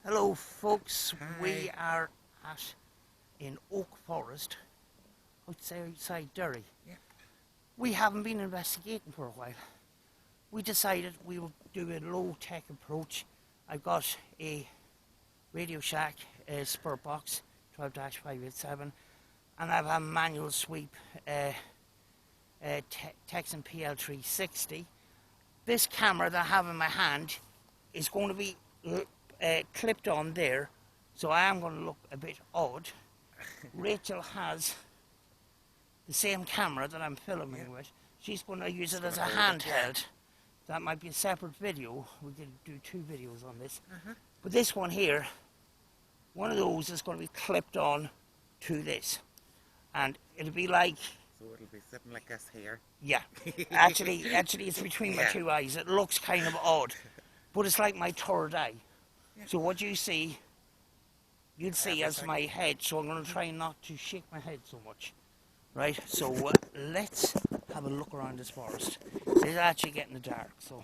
Hello folks, Hi. we are in Oak Forest, outside Derry. Yeah. We haven't been investigating for a while. We decided we would do a low-tech approach. I've got a Radio Shack spur box, 12-587, and I have a manual sweep Texan PL360. This camera that I have in my hand is going to be clipped on there, so I am going to look a bit odd. Rachel has the same camera that I'm filming with. She's going to use it as a handheld. That might be a separate video. We could do 2 videos on this. But this one here, one of those is going to be clipped on to this. And it'll be like... So it'll be sitting like this here? Yeah. Actually it's between my 2 eyes. It looks kind of odd. But it's like my third eye. Yeah. So what you see, you'll see as my head. So I'm going to try not to shake my head so much. Right? So let's have a look around this forest. It's actually getting dark, so...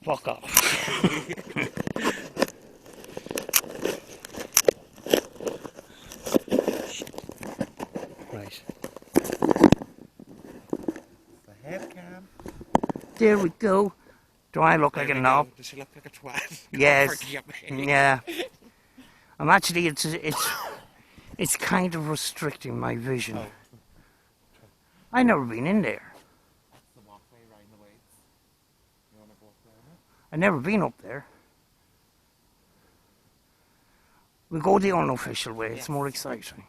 Fuck off. Right. The head cam. There we go. Do I look like a knob? Does she look like a twat? Yes. Yeah. I'm actually, it's kind of restricting my vision. Oh. I've never been in there. That's the walkway around the woods. You want to go up there now? I've never been up there. We go the unofficial way, it's more exciting.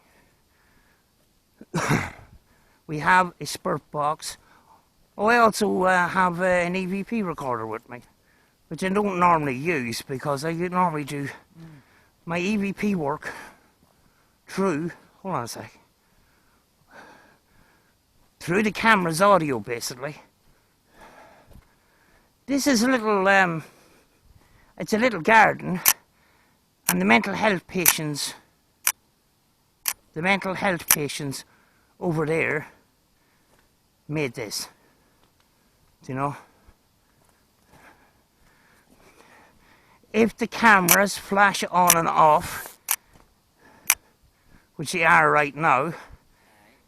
We have a spurt box. Oh, I also have an EVP recorder with me, which I don't normally use because I normally do my EVP work through, hold on a sec, through the camera's audio basically. This is a little, it's a little garden, and the mental health patients over there made this. Do you know? If the cameras flash on and off, which they are right now,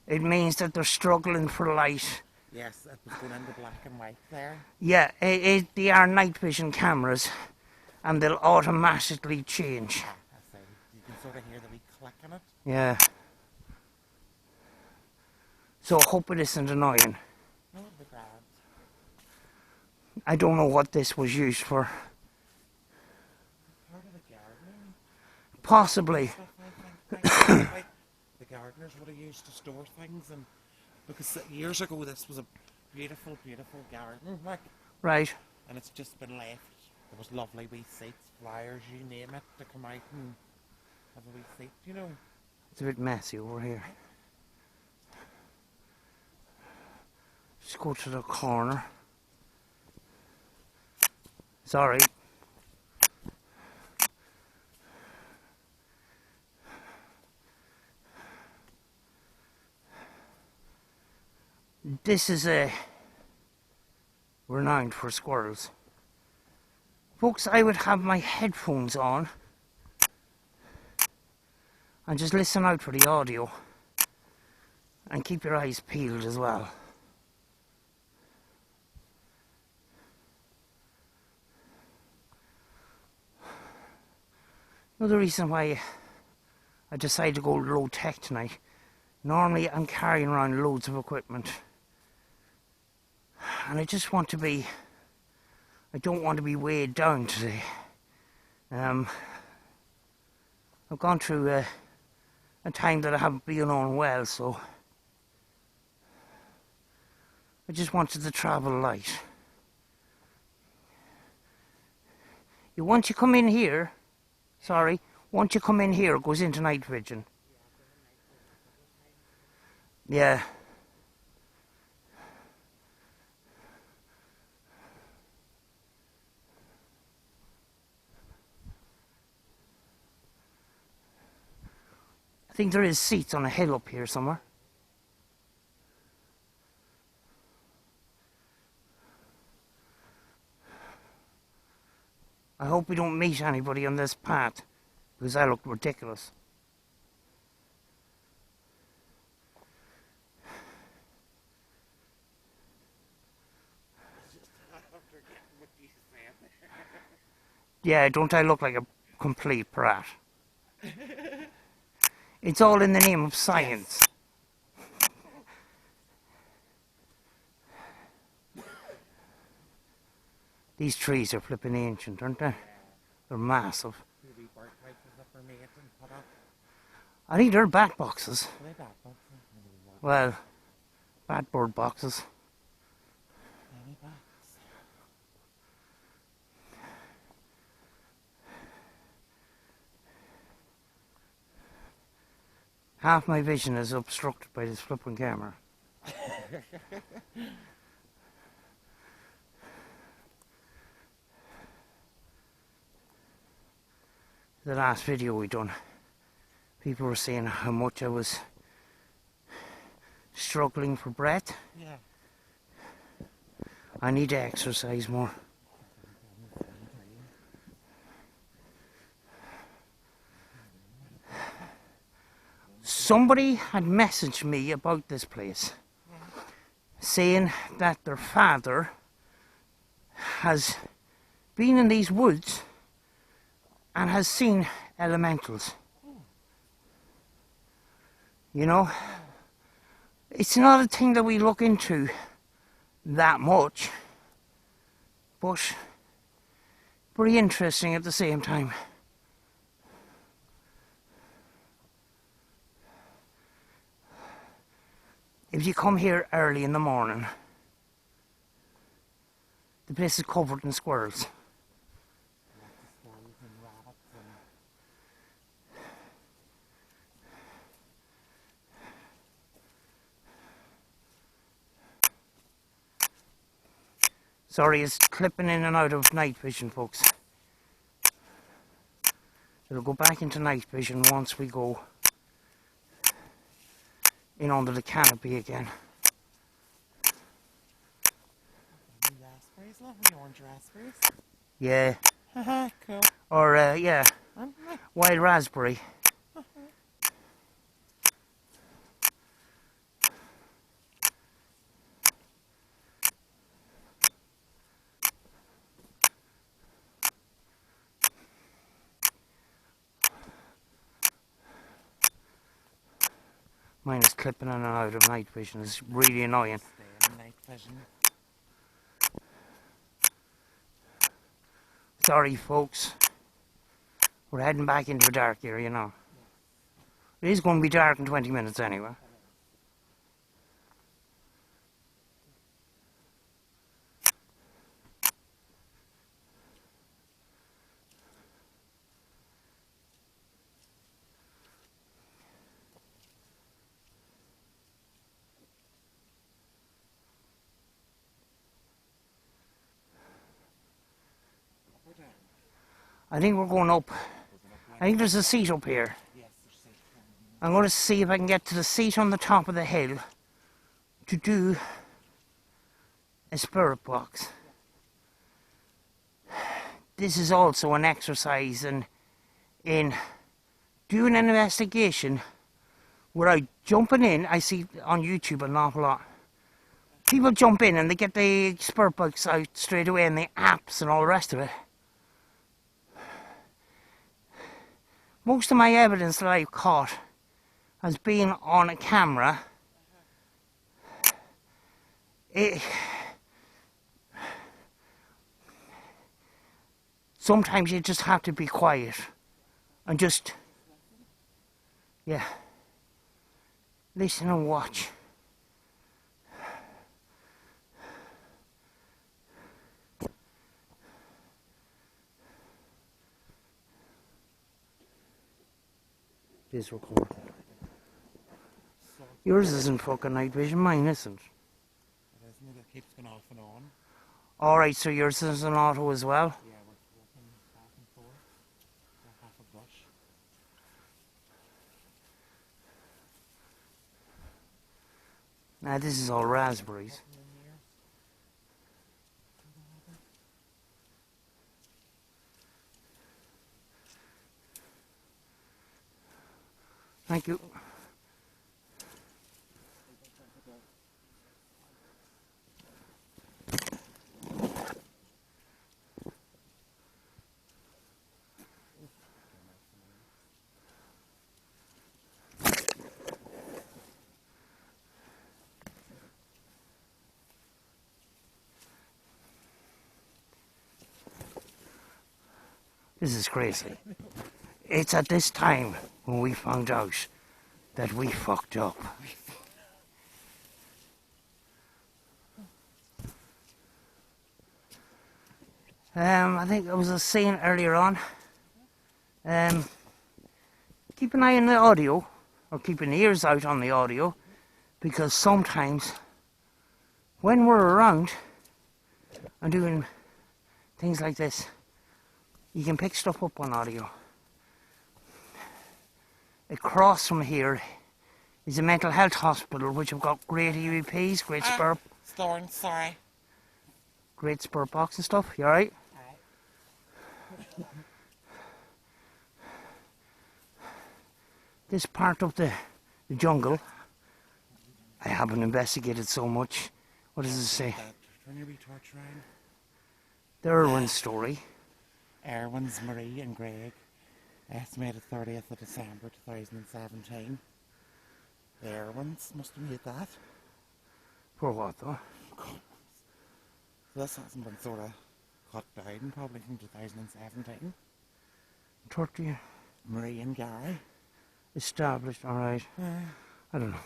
it means that they're struggling for light. Yes, it was going into black and white there. Yeah, they are night vision cameras, and they'll automatically change. I see. You can sort of hear the wee click in it. Yeah. So I hope it isn't annoying. No, it'll be grand. I don't know what this was used for. Part of the gardening. Possibly. Stuff, I think. Like the gardeners would have used to store things, and because years ago this was a beautiful, beautiful garden, like. Right. And it's just been left. There was lovely wee seats, flyers, you name it, to come out and have a wee seat, you know. It's a bit messy over here. Just go to the corner. Sorry. This is renowned for squirrels. Folks, I would have my headphones on and just listen out for the audio and keep your eyes peeled as well. Another reason why I decided to go low tech tonight. Normally I'm carrying around loads of equipment, and I just want to be, I don't want to be weighed down today. I've gone through a time that I haven't been on well, so I just wanted to travel light. Once you come in here, once you come in here, it goes into night vision. Yeah. I think there is seats on a hill up here somewhere. I hope we don't meet anybody on this path, because I look ridiculous. Yeah, don't I look like a complete brat? It's all in the name of science. These trees are flipping ancient, aren't they? They're massive. I think they're bat boxes. Well, bat bird boxes. Half my vision is obstructed by this flipping camera. The last video we done, people were saying how much I was struggling for breath. Yeah. I need to exercise more. Somebody had messaged me about this place, saying that their father has been in these woods and has seen elementals. You know, it's not a thing that we look into that much, but pretty interesting at the same time. If you come here early in the morning, the place is covered in squirrels. Sorry, it's clipping in and out of night vision, folks. It'll go back into night vision once we go in under the canopy again. Raspberries, lovely orange raspberries. Yeah. Cool. Or, yeah, wild raspberry. Mine is clipping in and out of night vision. It's really annoying. Stay in night vision. Sorry, folks. We're heading back into the dark here, you know. It is going to be dark in 20 minutes anyway. I think we're going up. I think there's a seat up here. I'm going to see if I can get to the seat on the top of the hill to do a spirit box. This is also an exercise in doing an investigation without jumping in. I see on YouTube an awful lot. People jump in and they get the spirit box out straight away and the apps and all the rest of it. Most of my evidence that I've caught has been on a camera. Sometimes you just have to be quiet and just, yeah, listen and watch. This record. Yours isn't fucking night vision, mine isn't. It isn't, it keeps going off and on. Alright, so yours is an auto as well? Yeah, we're walking back and forth. We're half a bush. Now this is all raspberries. Thank you. This is crazy. It's at this time when we found out that we fucked up. I think I was saying earlier on, keep an eye on the audio, or keep an ears out on the audio, because sometimes when we're around and doing things like this, you can pick stuff up on audio. Across from here is a mental health hospital, which have got great EVPs, great spur box and stuff. You alright? This part of the jungle, I haven't investigated so much. What does it say? Turn your wee torch around. The Irwin story. Erwin's, Marie and Greg, estimated 30th of December 2017. The Erwins must have made that. For what though? So this hasn't been sort of cut down probably from 2017. 30 Marie and Gary. established, alright. I don't know.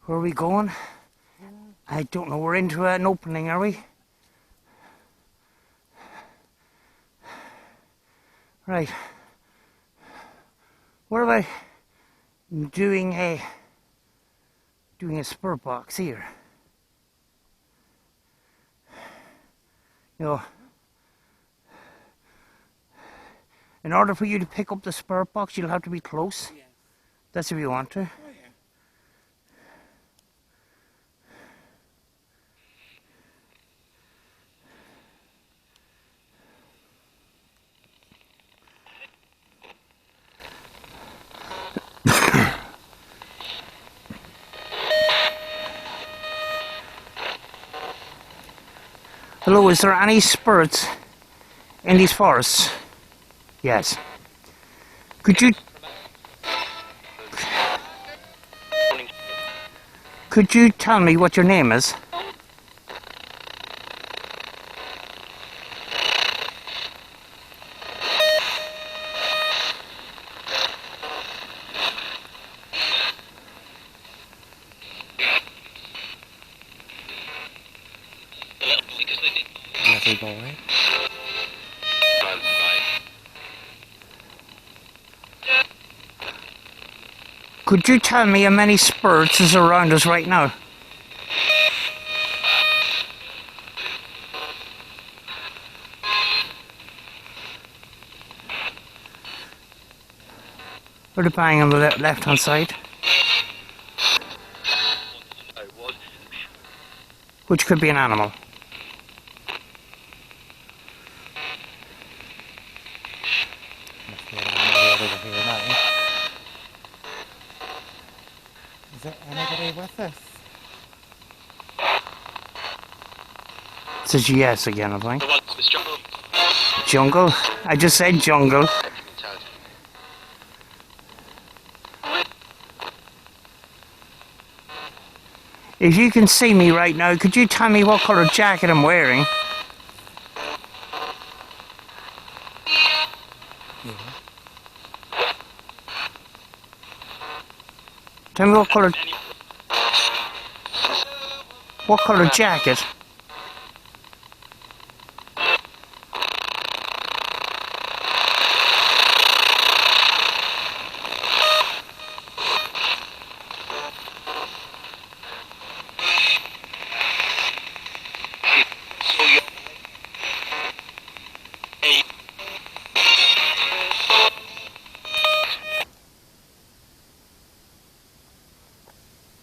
Where are we going? I don't know. We're into an opening, are we? Right. What about doing a spur box here? You know, in order for you to pick up the spur box, you'll have to be close. Yes. That's if you want to. Oh, yeah. Hello, is there any spirits in these forests? Yes. Could you tell me what your name is? Little boy. Could you tell me how many spirits is around us right now? Or the bang on the left hand side? Which could be an animal. Must be an animal over here now. Is there anybody with us? It says yes again, I think. Jungle? I just said jungle. If you can see me right now, could you tell me what colour jacket I'm wearing? Yeah. Tell me what colour jacket?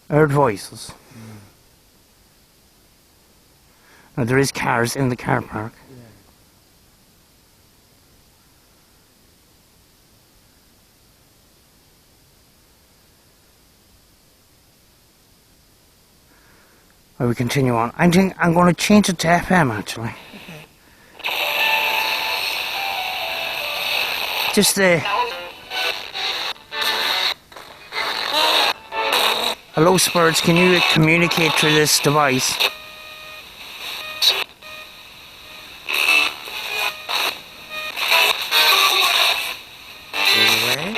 I heard voices. Now there is cars in the car park. Yeah. Or we continue on. I think I'm going to change it to FM actually. Okay. Just the... Hello spirits, can you communicate through this device? Away.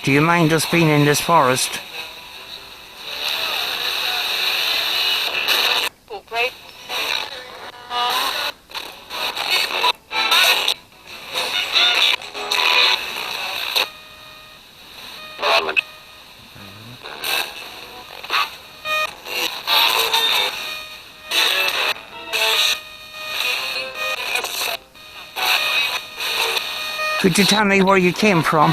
Do you mind us being in this forest? Could you tell me where you came from?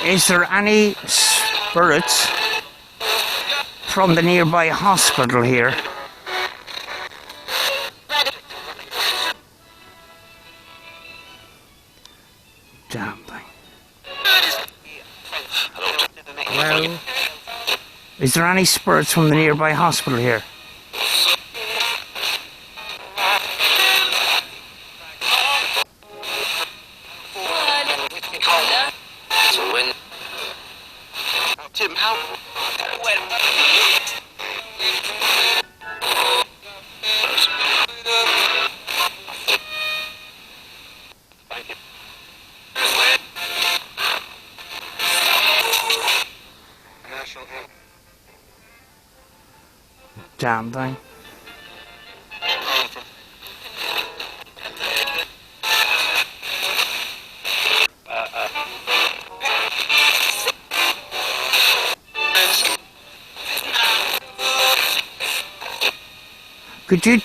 Is there any spirits from the nearby hospital here? Damn thing. Well, Is there any spirits from the nearby hospital here? Damn thing. Could you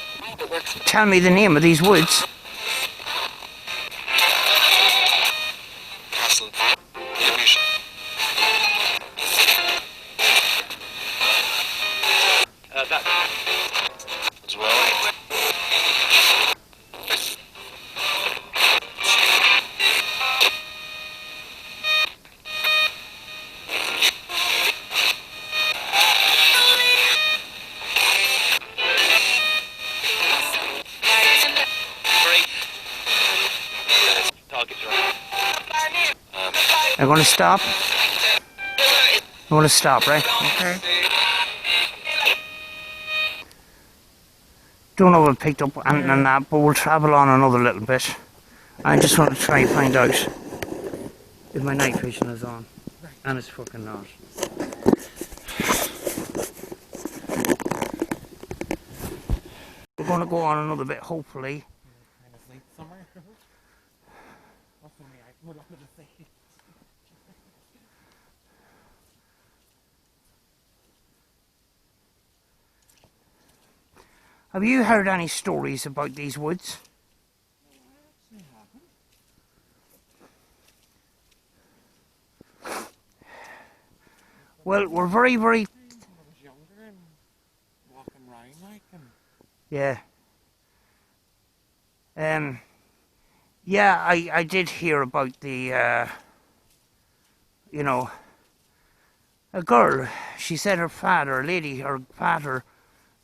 tell me the name of these woods? I'm going to stop. I'm going to stop, right? okay. Don't know if I picked up anything on that, but we'll travel on another little bit. I just want to try and find out if my night vision is on. And it's fucking not. We're going to go on another bit, hopefully. Kind of sleep somewhere. What's the I would love to say. Have you heard any stories about these woods? Well, we're very, very... When I was younger and walking around like and Yeah. Yeah, I did hear about the, you know, a girl. She said her father, a lady, her father,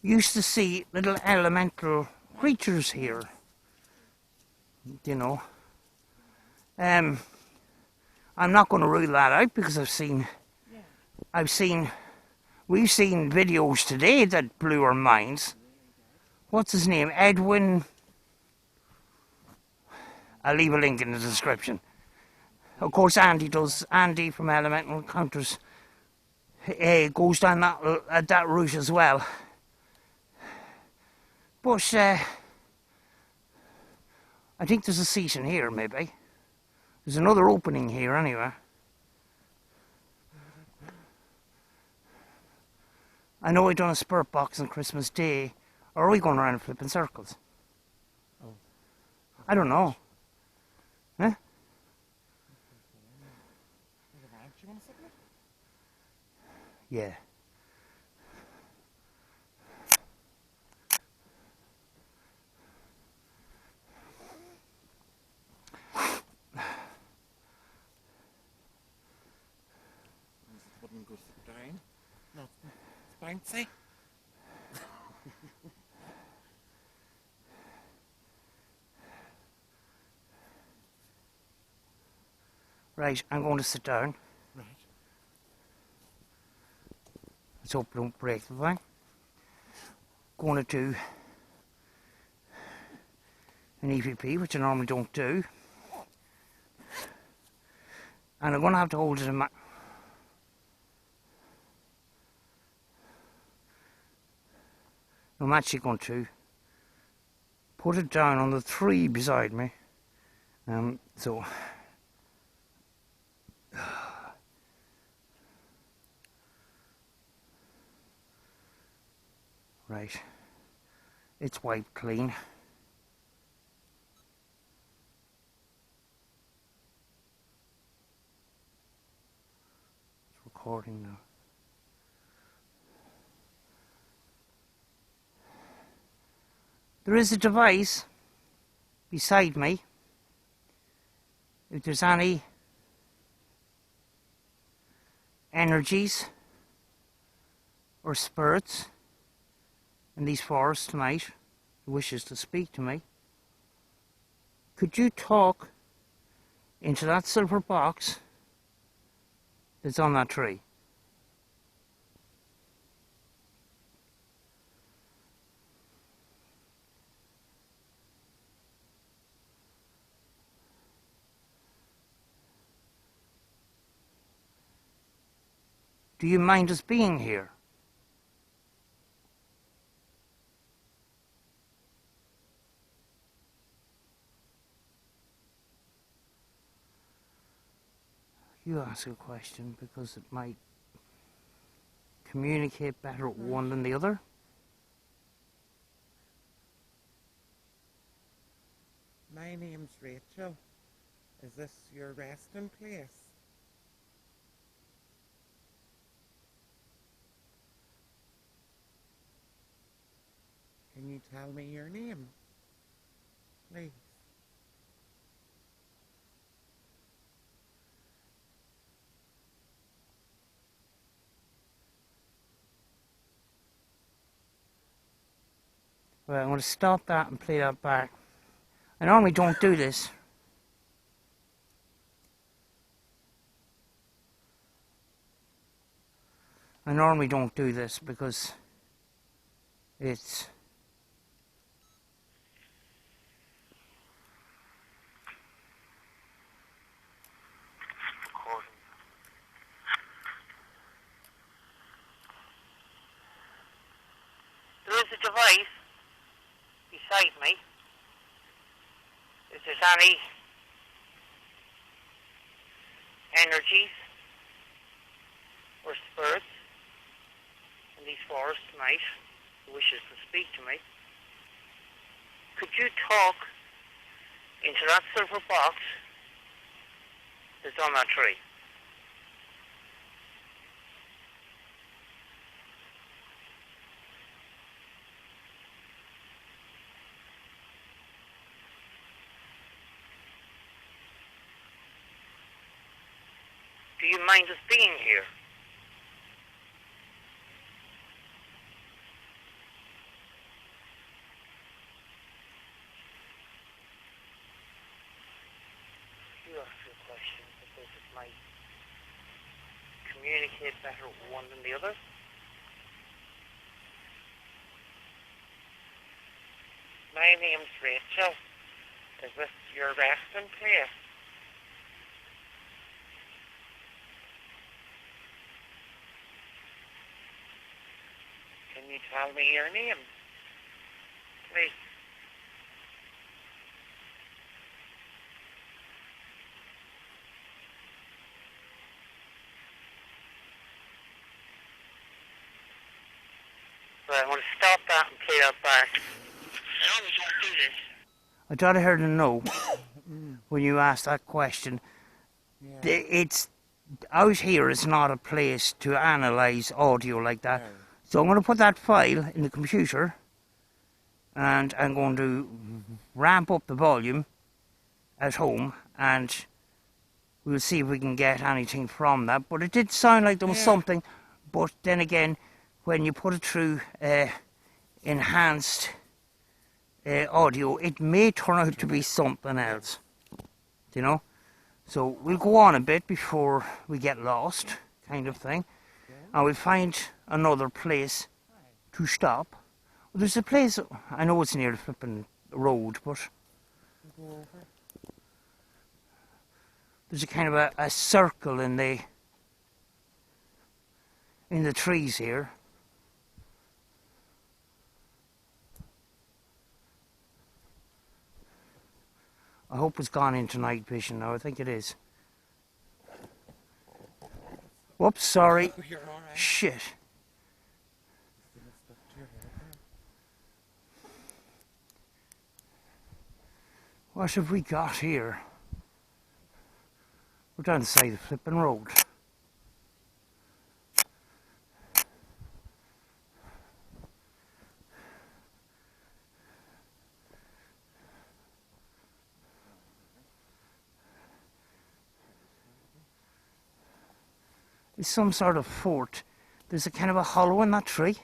used to see little elemental creatures here. You know. I'm not going to rule that out because we've seen videos today that blew our minds. What's his name? Edwin. I'll leave a link in the description. Of course, Andy from Elemental Encounters goes down that route as well. But I think there's a season here, maybe. There's another opening here, anyway. I know I done a spirit box on Christmas Day. Or are we going around flipping circles? oh, I don't know. Huh? There's a ranch. You want to sit in it? Yeah. It wouldn't go sit down. No, it's bouncy. Right, I'm going to sit down. Right. Let's hope I don't break the thing. Going to do an EVP, which I normally don't do. And I'm going to have to hold it in my... I'm actually going to put it down on the 3 beside me. So... Right. It's wiped clean. It's recording now. There is a device beside me. If there's any energies or spirits in these forests tonight who wishes to speak to me, could you talk into that silver box that's on that tree? Do you mind us being here? You ask a question because it might communicate better with one than the other. My name's Rachel. Is this your resting place? Can you tell me your name, please? Well, I'm going to stop that and play that back. I normally don't do this. I normally don't do this because it's... recording. There is a device beside me. If there's any energies or spirits in these forests tonight who wishes to speak to me, could you talk into that silver box that's on that tree? Do you mind us being here? You ask your question because it might communicate better with one than the other. My name's Rachel. Is this your resting place? Can you tell me your name, please? Right, I'm going to stop that and play that back. I always don't do this. I thought I heard a no. when you asked that question. Yeah. It's out here is not a place to analyse audio like that. No. So I'm going to put that file in the computer, and I'm going to ramp up the volume at home, and we'll see if we can get anything from that. But it did sound like there was something, but then again, when you put it through enhanced audio, it may turn out to be something else, you know. So we'll go on a bit before we get lost, kind of thing, and we'll find another place to stop. Well, there's a place, I know it's near the flipping road, but Go over. there's a kind of a circle in the trees here. I hope it's gone into night vision now. I think it is. Whoops, sorry. You're all right. Shit. What have we got here? We're down the side of the flipping road. It's some sort of fort. There's a kind of a hollow in that tree.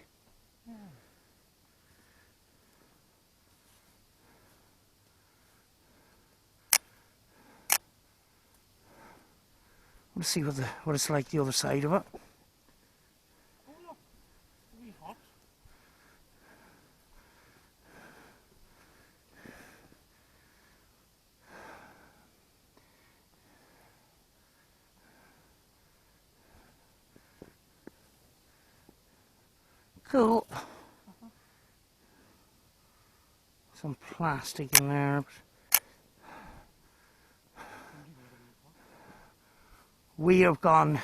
Let's see what it's like the other side of it. Oh, look. It's really hot. Cool. Some plastic in there. We have gone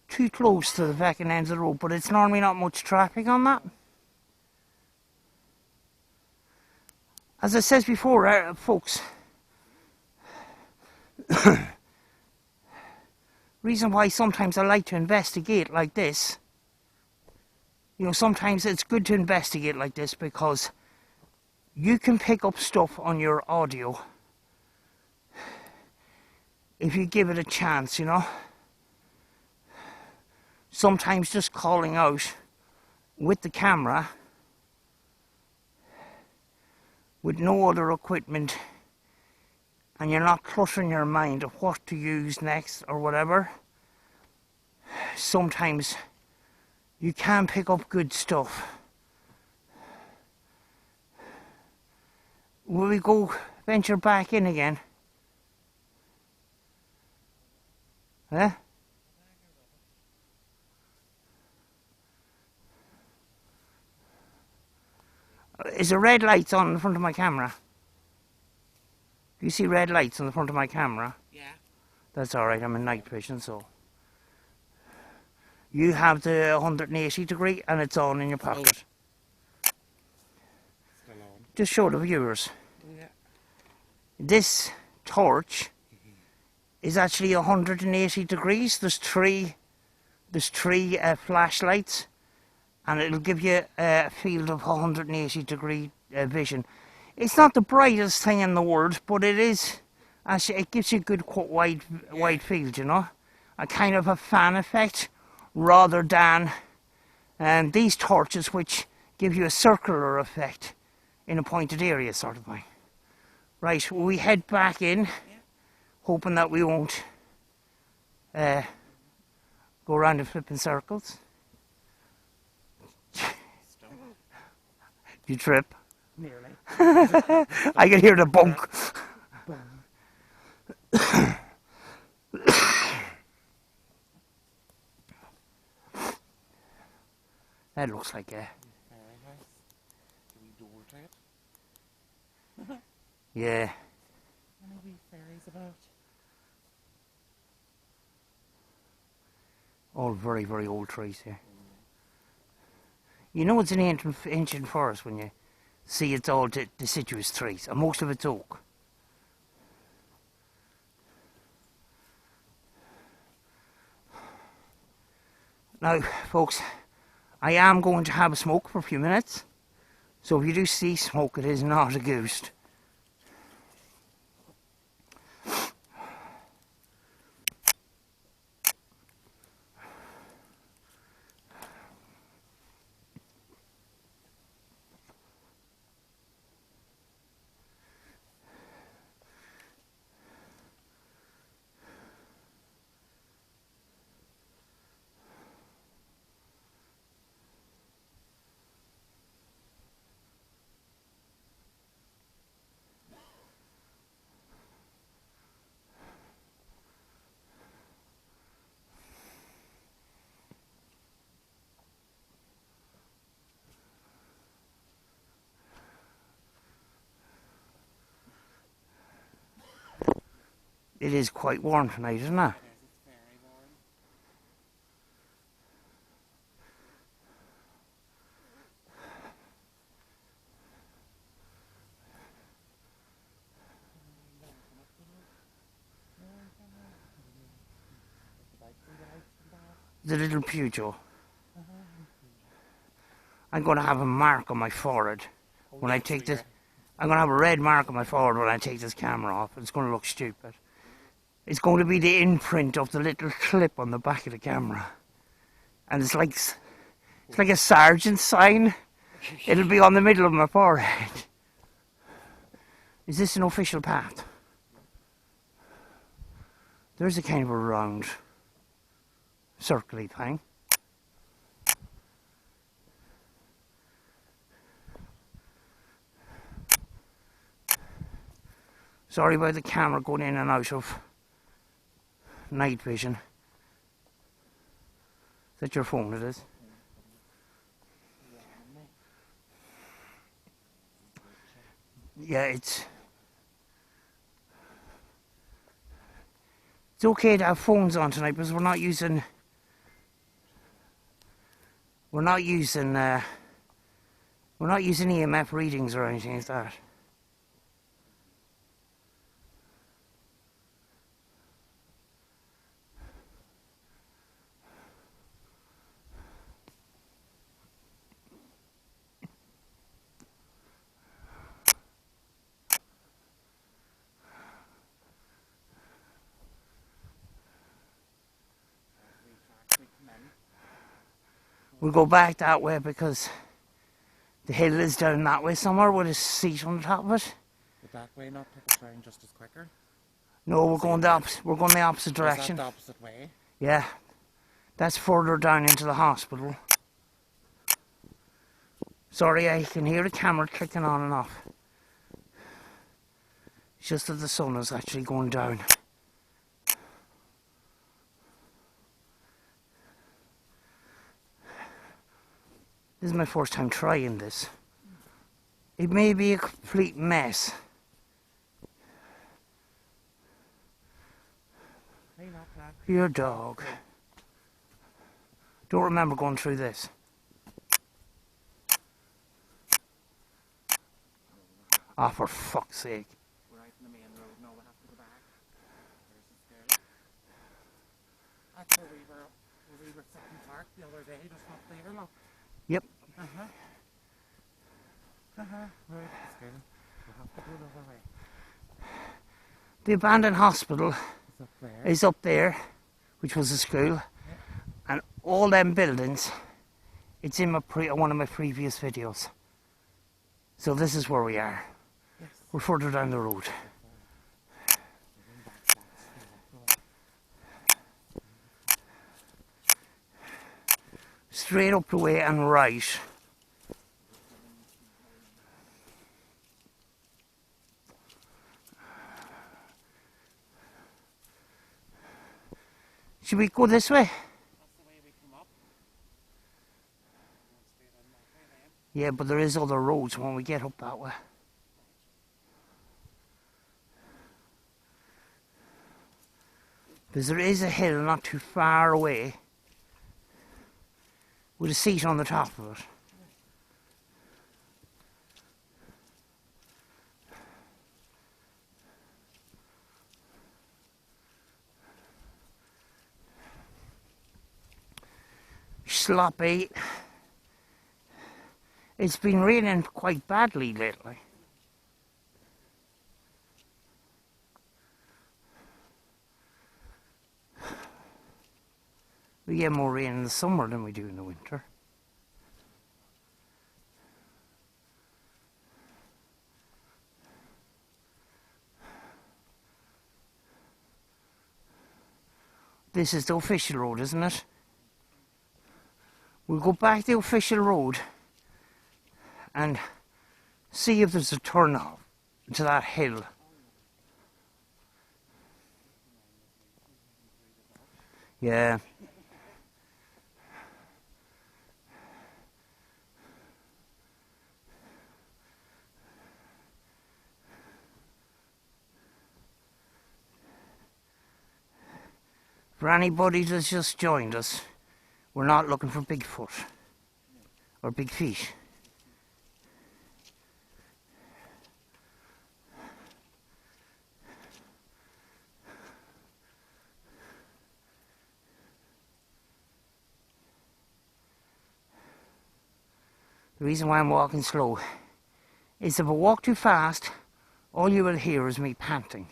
too close to the vacant ends of the road, but it's normally not much traffic on that. As I said before, folks, reason why sometimes I like to investigate like this, you know, sometimes it's good to investigate like this because you can pick up stuff on your audio if you give it a chance, you know. Sometimes just calling out with the camera, with no other equipment, and you're not cluttering your mind of what to use next or whatever, sometimes you can pick up good stuff. Will we go venture back in again? Huh? Is there red lights on in front of my camera? Do you see red lights on the front of my camera? Yeah. That's alright, I'm in night vision, so. You have the 180 degree and it's on in your pocket. Still on. Just show the viewers. Yeah. This torch is actually 180 degrees. There's three flashlights, and it'll give you a field of 180 degree vision. It's not the brightest thing in the world, but it is. Actually, it gives you a good wide field, you know, a kind of a fan effect, rather than these torches which give you a circular effect in a pointed area sort of thing. Right, we head back in, hoping that we won't go around in flipping circles. You trip? Nearly. I can hear the bunk. That looks like a... Very nice. Do we door to it? Yeah. Any wee fairies about? All very, very old trees here. You know it's an ancient forest when you see it's all deciduous trees, and most of it's oak. Now, folks, I am going to have a smoke for a few minutes. So if you do see smoke, it is not a ghost. It is quite warm tonight, isn't it? It is, it's very warm. The little Peugeot. I'm going to have a mark on my forehead when I take this. I'm going to have a red mark on my forehead when I take this camera off. It's going to look stupid. It's going to be the imprint of the little clip on the back of the camera. And it's like a sergeant's sign. It'll be on the middle of my forehead. Is this an official path? There's a kind of a round, circly thing. Sorry about the camera going in and out of night vision. Is that your phone, it is? Yeah, it's okay to have phones on tonight because we're not using EMF readings or anything like that. We'll go back that way because the hill is down that way somewhere with a seat on the top of it. Would that way not take us round just as quicker? No, we're going the opposite direction. Is that the opposite way? Yeah, that's further down into the hospital. Sorry, I can hear the camera clicking on and off. It's just that the sun is actually going down. This is my first time trying this. It may be a complete mess. Your dog. Don't remember going through this. Oh, for fuck's sake. We're out in the main road now, we'll have to go back. There's the stair. That's where we were sitting parked the other day, just up there, look. Yep. Right, that's good. We'll have to go the other way. The abandoned hospital It's up there. is up there, which was a school. And all them buildings, it's in one of my previous videos. So this is where we are. Yes. We're further down the road. Straight up the way and right. Should we go this way? That's the way we come up. Yeah, but there is other roads when we get up that way. Because there is a hill not too far away with a seat on the top of it. sloppy. It's been raining quite badly lately. We get more rain in the summer than we do in the winter. This is the official road, isn't it? We'll go back the official road and see if there's a turn off to that hill. Yeah. For anybody that's just joined us, we're not looking for Bigfoot or big feet. The reason why I'm walking slow is if I walk too fast, all you will hear is me panting.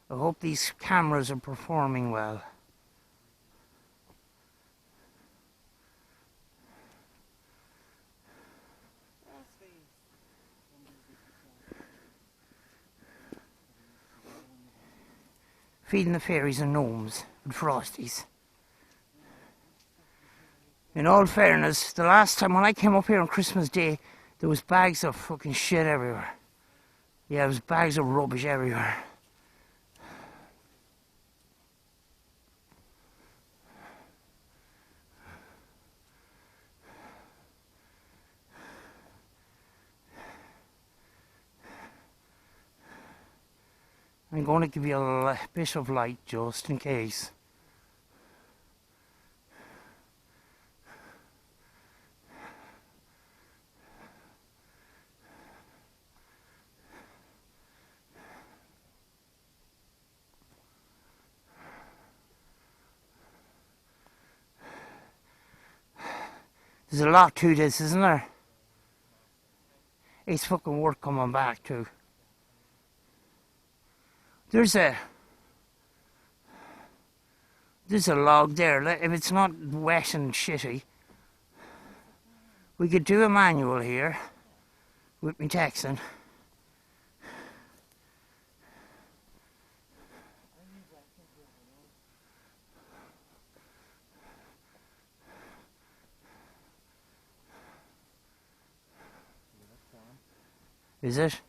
I hope these cameras are performing well. Feeding the fairies and gnomes and frosties. In all fairness, the last time when I came up here on Christmas Day, there was bags of fucking shit everywhere. Yeah, there was bags of rubbish everywhere. I'm going to give you a bit of light just in case. There's a lot to this, isn't there? It's fucking worth coming back to. There's a log there. If it's not wet and shitty, we could do a manual here with me Texan. Is it?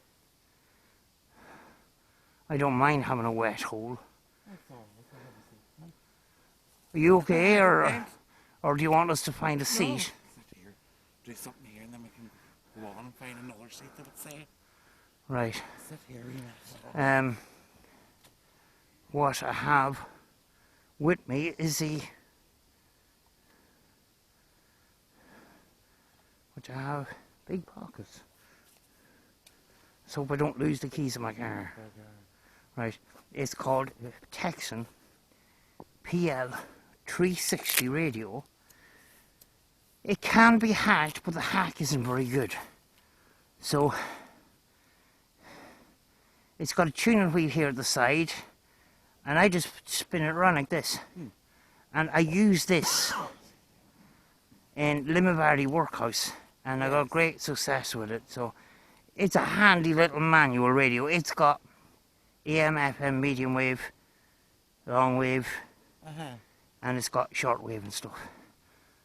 I don't mind having a wet hole. Are you okay, or do you want us to find a seat? Sit here, do something here, and then we can go on and find another seat that would say. Right. Sit here, you know. What I have with me is what I have big pockets. So hope I don't lose the keys in my car. Right, it's called Texan PL 360 radio. It can be hacked, but the hack isn't very good. So it's got a tuning wheel here at the side, and I just spin it around like this. And I use this in Limavady Workhouse, and I got great success with it. So it's a handy little manual radio. It's got AM, FM, medium wave, long wave, and it's got short wave and stuff.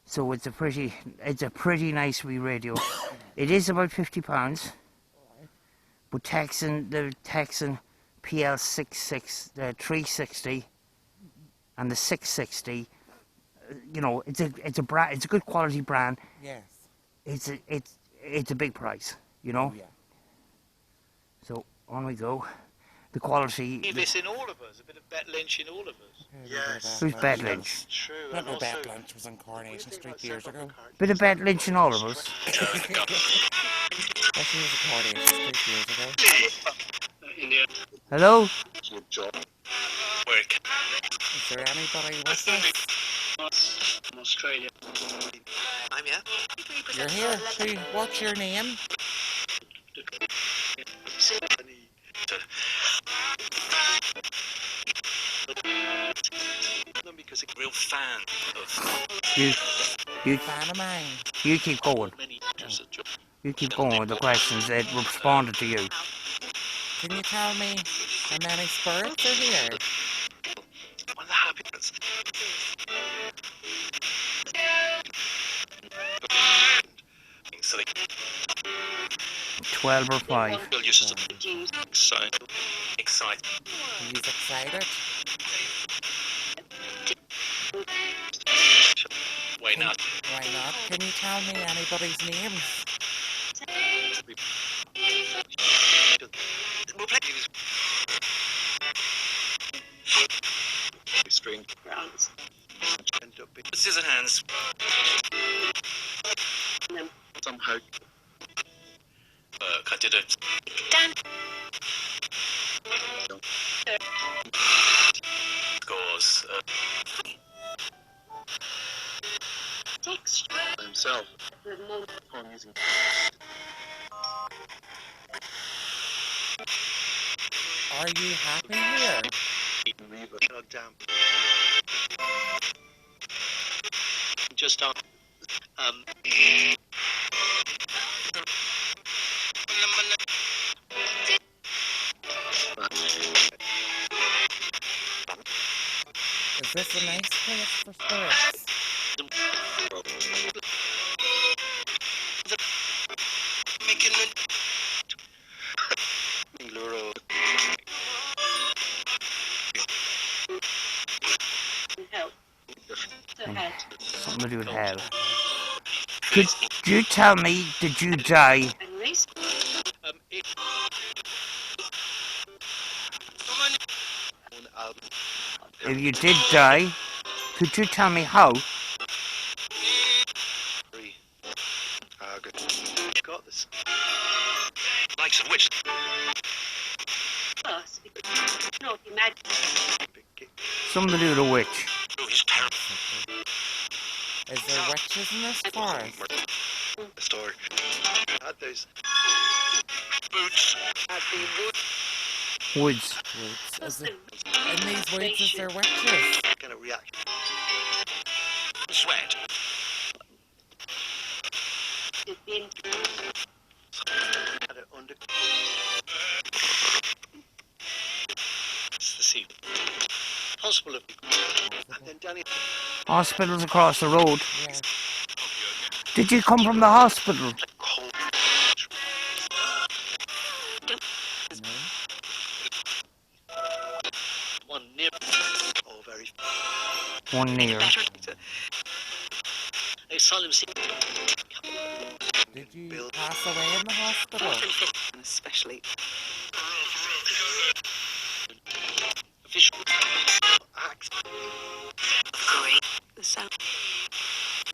So it's a pretty nice wee radio. It is about £50, but the Texan PL 360 and the 660, you know, it's a good quality brand. Yes. It's a big price, you know. Oh, yeah. So on we go. The quality. This in all of us, a bit of Bet Lynch in all of us. Yes. Who's Bet Lynch? True. Not And no also, Bet Lynch was on Coronation Street years ago. Bit of Bet Lynch in all of us. Well, she was on Coronation Street years ago. Hello. Work. Is there anybody with us? From Australia. I'm here. You're here. What's your name? Because a real fan of You Fan of mine. you keep going. many You keep going with the questions that responded to you. Can you tell me how many spirits are here? One of the happiness. 12 or 5. Excited. Are you excited? Why not? Why not? Can you tell me anybody's names? We'll play string. Scissor hands. Somehow. I did it. Scores. Himself. I'm using. Are you happy here? Damn. Just Is this a nice place for spirits? Something to do with hell. Could you tell me, did you die? If you did die, could you tell me how? Good. Got this. Likes of which? Something to do with a witch. Oh, he's terrible. Is there witches in this forest? The story. Had those boots. Woods. Woods. In these woods, is there witches? Gonna react. Sweat. Had it under. It's the sea. Hospital. And then Danny. Hospital's across the road. Yeah. Did you come from the hospital? Cold. No. One near. Oh, very. One near. Asylum scene. Did you pass away in the hospital? Especially. Official. Acts. Great. The sound.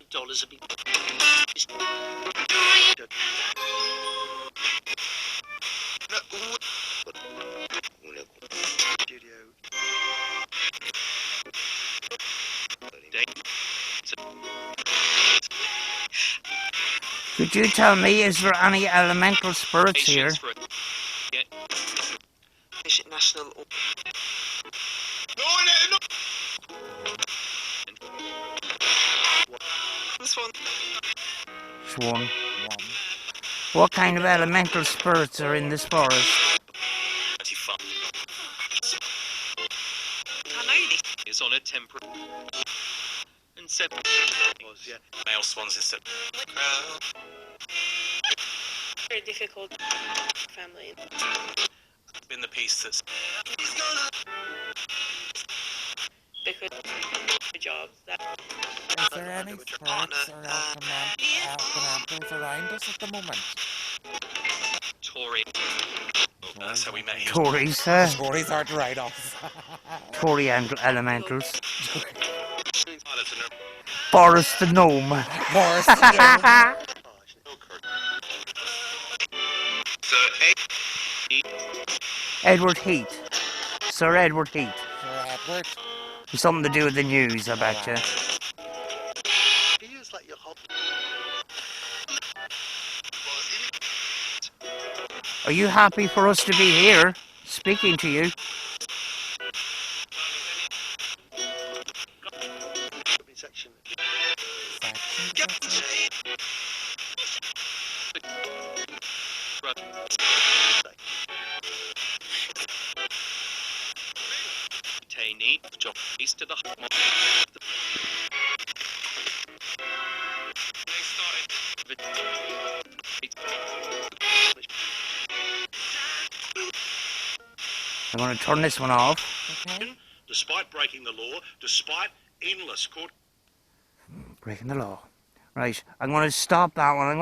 Dollars a bit. Studio. Could you tell me, is there any elemental spirits here? National. This one. Swan. What kind of elemental spirits are in this forest? Is on a temperate and separate. Male swans instead. Very difficult family. In the piece that's Because could do jobs. That Is there any spirits or elementals around us at the moment? Tory. That's how we met him. Tories, The Tories are to write off. Tory and elementals. Pilot Boris the gnome. Morris, no. Sir Edward Heath. Sir Edward Heath. Sir Edward. Something to do with the news, I bet you. He is like your hot. Are you happy for us to be here, speaking to you? Section. Neat job east of the. I'm going to turn this one off. Okay. Despite breaking the law, despite endless court. Breaking the law. Right, I'm going to stop that one. I'm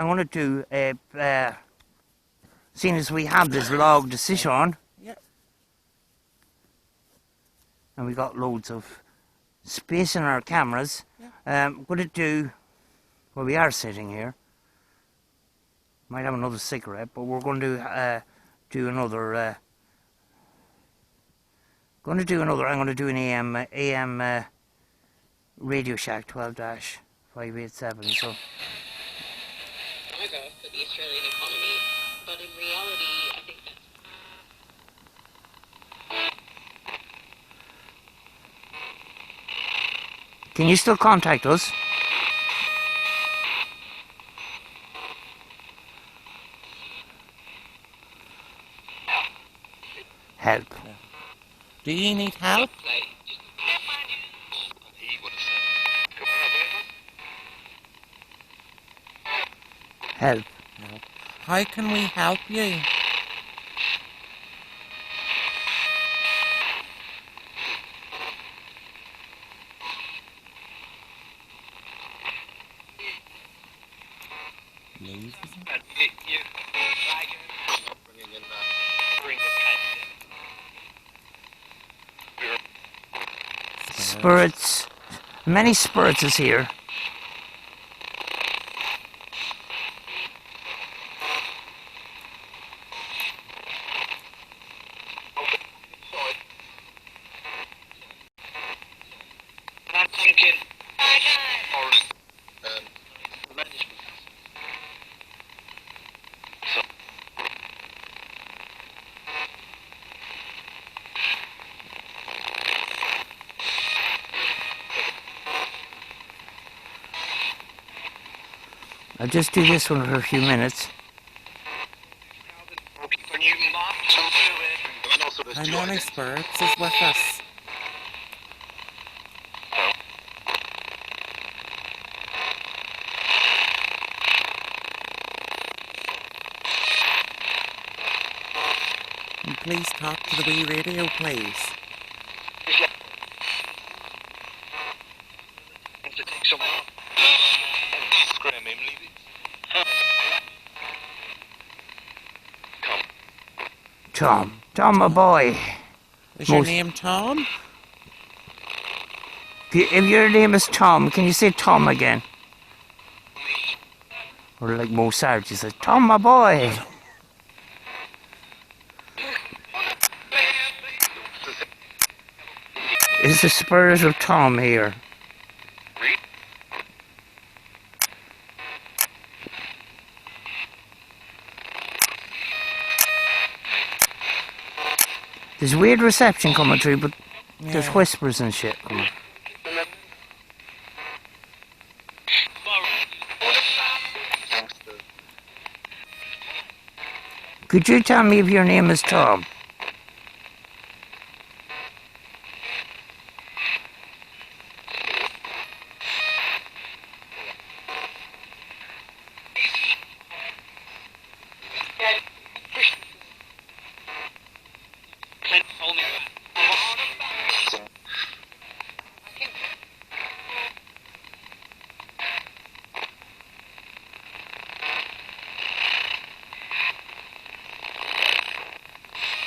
going to do a. Seeing as we have this log to sit on. Yep. And we got loads of space in our cameras. Yeah. I'm going to do. Well, we are sitting here. Might have another cigarette, but we're going to do another. I'm going to do an AM Radio Shack 12-587. So. for the Australian economy, but in reality, I think that's Can you still contact us? Help. Do you need help? Help. How can we help you? Leave. Spirits. Many spirits is here. I'll just do this one for a few minutes. How many spirits is with us? And please talk to the wee radio, please. Tom, my boy. Is your name Tom? If your name is Tom, can you say Tom again? Or like Mozart, you say, Tom, my boy. Is the spirit of Tom here? There's weird reception coming through, but there's whispers and shit coming. Could you tell me if your name is Tom?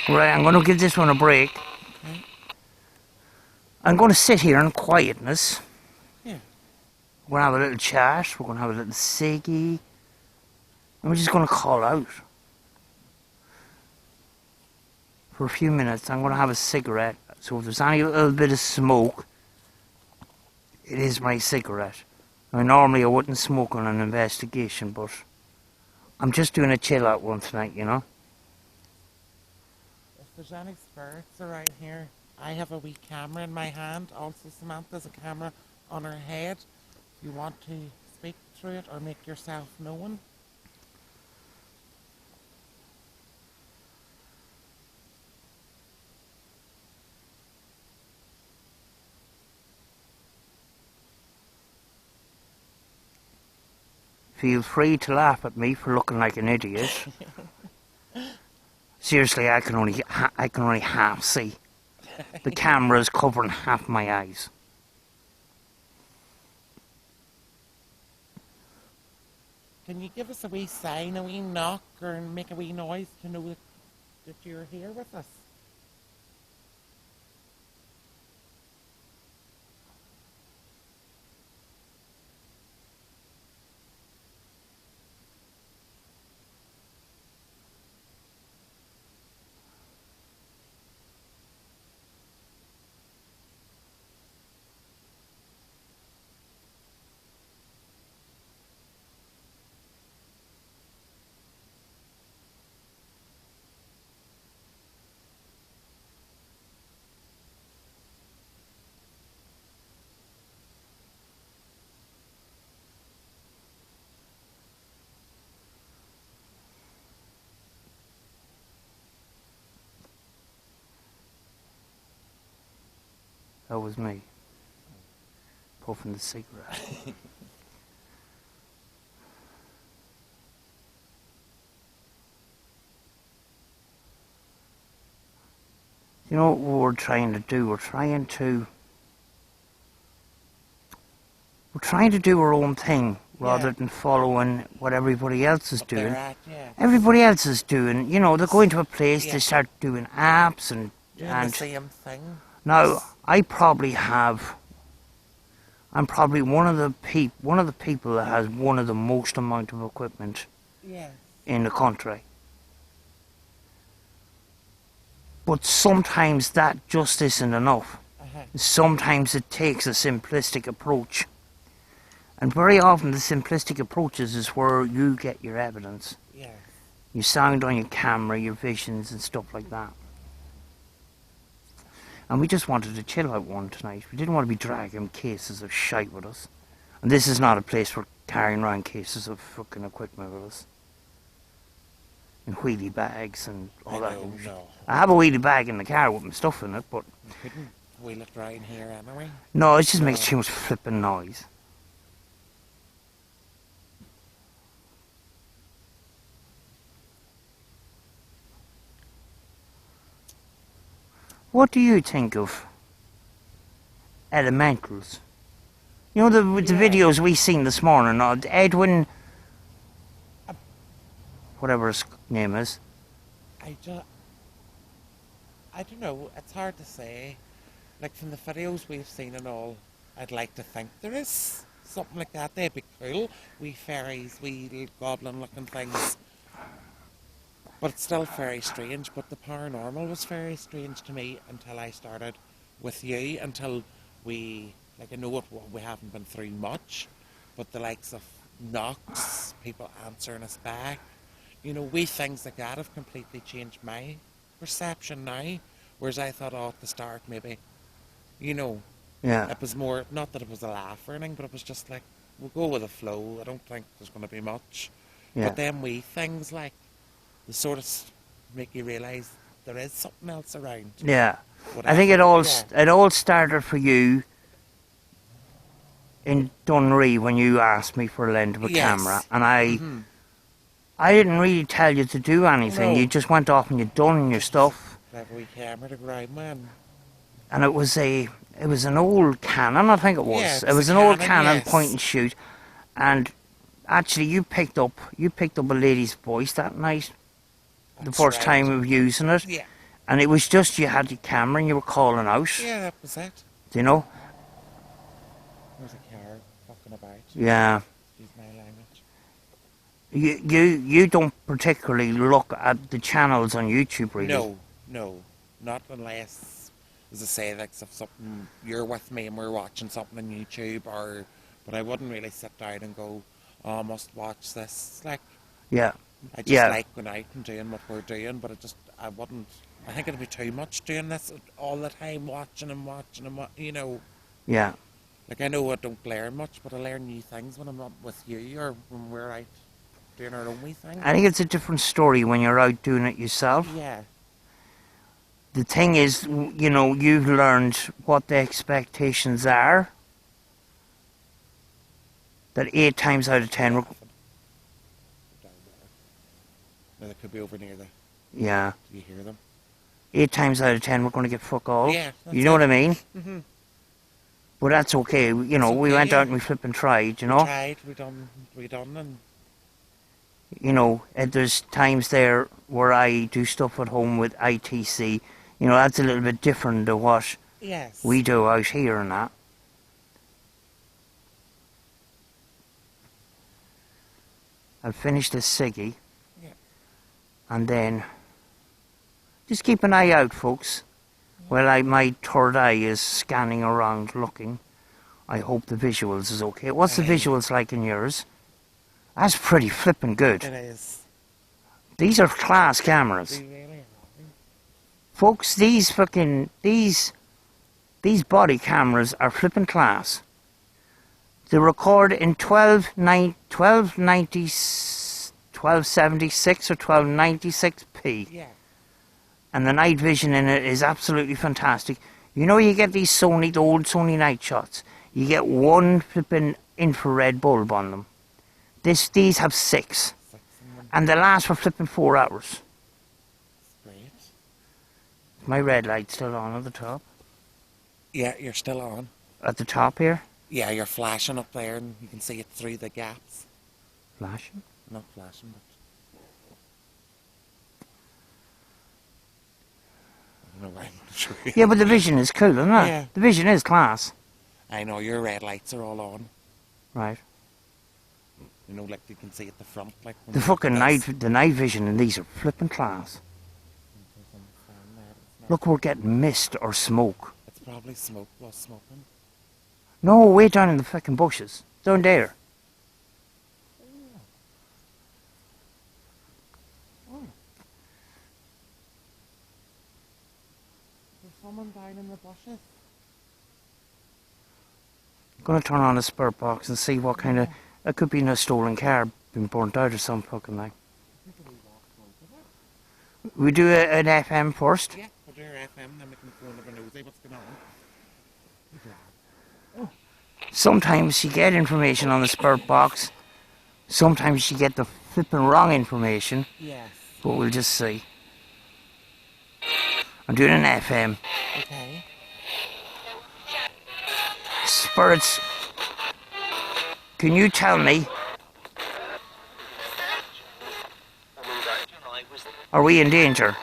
Right, I'm going to give this one a break. Okay. I'm going to sit here in quietness. Yeah. We're going to have a little chat. We're going to have a little ciggy. And we're just going to call out. For a few minutes, I'm going to have a cigarette. So if there's any little bit of smoke, it is my cigarette. Now, normally I wouldn't smoke on an investigation, but I'm just doing a chill out one tonight, you know. If there's any spirits around here, I have a wee camera in my hand. Also, Samantha's a camera on her head. If you want to speak through it or make yourself known. Feel free to laugh at me for looking like an idiot. Seriously, I can only half see. The camera's covering half my eyes. Can you give us a wee sign, a wee knock, or make a wee noise to know that you're here with us? That was me. Puffing the cigarette. You know what we're trying to do? We're trying to do our own thing rather than following what everybody else is doing. Everybody else is doing, you know, they're going to a place, they start doing apps and Doing the same thing. Now, I'm probably one of the people that has one of the most amount of equipment in the country. But sometimes that just isn't enough. Sometimes it takes a simplistic approach. And very often the simplistic approaches is where you get your evidence. Your sound on your camera, your visions and stuff like that. And we just wanted to chill out one tonight. We didn't want to be dragging cases of shite with us. And this is not a place for carrying around cases of fucking equipment with us. And wheelie bags and all that. No. I have a wheelie bag in the car with my stuff in it, but... You couldn't wheel it right here anyway. No, it just makes too much flipping noise. What do you think of elementals? You know, the videos we seen this morning, Edwin, whatever his name is. I don't know, it's hard to say. Like from the videos we've seen and all, I'd like to think there is something like that. They'd be cool. Wee fairies, wee little goblin looking things. But it's still very strange. But the paranormal was very strange to me until I started with you, until we, like I know we haven't been through much, but the likes of knocks, people answering us back, you know, wee things like that have completely changed my perception now. Whereas I thought, at the start maybe, you know, it was more, not that it was a laugh or anything, but it was just like, we'll go with the flow. I don't think there's going to be much. But then wee things like, they sort of make you realise there is something else around. Yeah. Whatever. I think it all started for you in Dunree when you asked me for a lend of a camera. And I didn't really tell you to do anything. No. You just went off and you done your stuff. That wee camera to grab, man. And it was an old Canon, I think it was. Yeah, it was an old Canon yes. point and shoot. And actually you picked up a lady's voice that night. The first time we were using it. Yeah. And it was just you had your camera and you were calling out. Yeah, that was it. You know? There's a car fucking about. Yeah. Excuse my language. You don't particularly look at the channels on YouTube, really. No. Not unless, as I say, like if something, you're with me and we're watching something on YouTube, but I wouldn't really sit down and go, oh, I must watch this. Like, Yeah. I just Yeah. like going out and doing what we're doing, but I wouldn't, I think it'd be too much doing this all the time, watching and you know. Yeah. Like, I know I don't learn much, but I learn new things when I'm not with you or when we're out doing our own wee thing. I think it's a different story when you're out doing it yourself. Yeah. The thing is, you know, you've learned what the expectations are. That 8 times out of 10, Down there. Now, they could be over near the, yeah, do you hear them? 8 times out of 10 we're going to get fuck all. Yeah, that's you know it. what I mean? Mm-hmm. But that's okay. You know, It's we okay, went yeah. out and we flipping tried, you know. We tried, we done, and You know, there's times there where I do stuff at home with ITC. You know, that's a little bit different to what yes. we do out here and that. I'll finish this ciggy. Yeah. And then just keep an eye out, folks. While my third eye is scanning around looking. I hope the visuals is okay. What's the Aye. visuals like in yours? That's pretty flippin' good. It is. These are class cameras. They really are. Folks, these body cameras are flippin' class. They record in 1276 or 1296p. Yeah. And the night vision in it is absolutely fantastic. You know, you get these the old Sony night shots. You get one flippin' infrared bulb on them. These have 6. 6 in them. And they last for flipping 4 hours. It's great. My red light's still on at the top. Yeah, you're still on. At the top here. Yeah, you're flashing up there and you can see it through the gaps. Flashing. Not flashing, but... I don't know why I'm not sure. Yeah, but the vision is cool, isn't it? Yeah. The vision is class. I know, your red lights are all on. Right. You know, like you can see at the front. Like when The you fucking look at this. the night vision in these are flipping class. Look, we're getting mist or smoke. It's probably smoke, was smoking. No, way down in the fucking bushes. Down there. There's someone down in the bushes. I'm gonna turn on the spurt box and see what kind of... It could be in a stolen car being burnt out or some fucking thing. We do an FM first. Yeah, we'll do our FM, then we can go and have a nosy what's going on. Sometimes you get information on the spurt box. Sometimes you get the flipping wrong information. Yes. But we'll just see. I'm doing an FM. Okay. Spirits, can you tell me, are we in danger?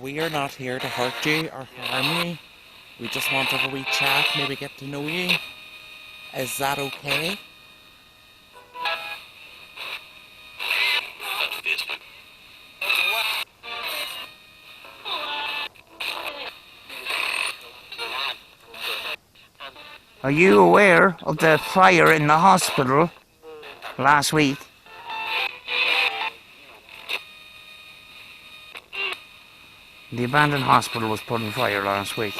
We are not here to hurt you or harm you. We just want to have a wee chat, maybe get to know you. Is that okay? Are you aware of the fire in the hospital last week? The abandoned hospital was put on fire last week.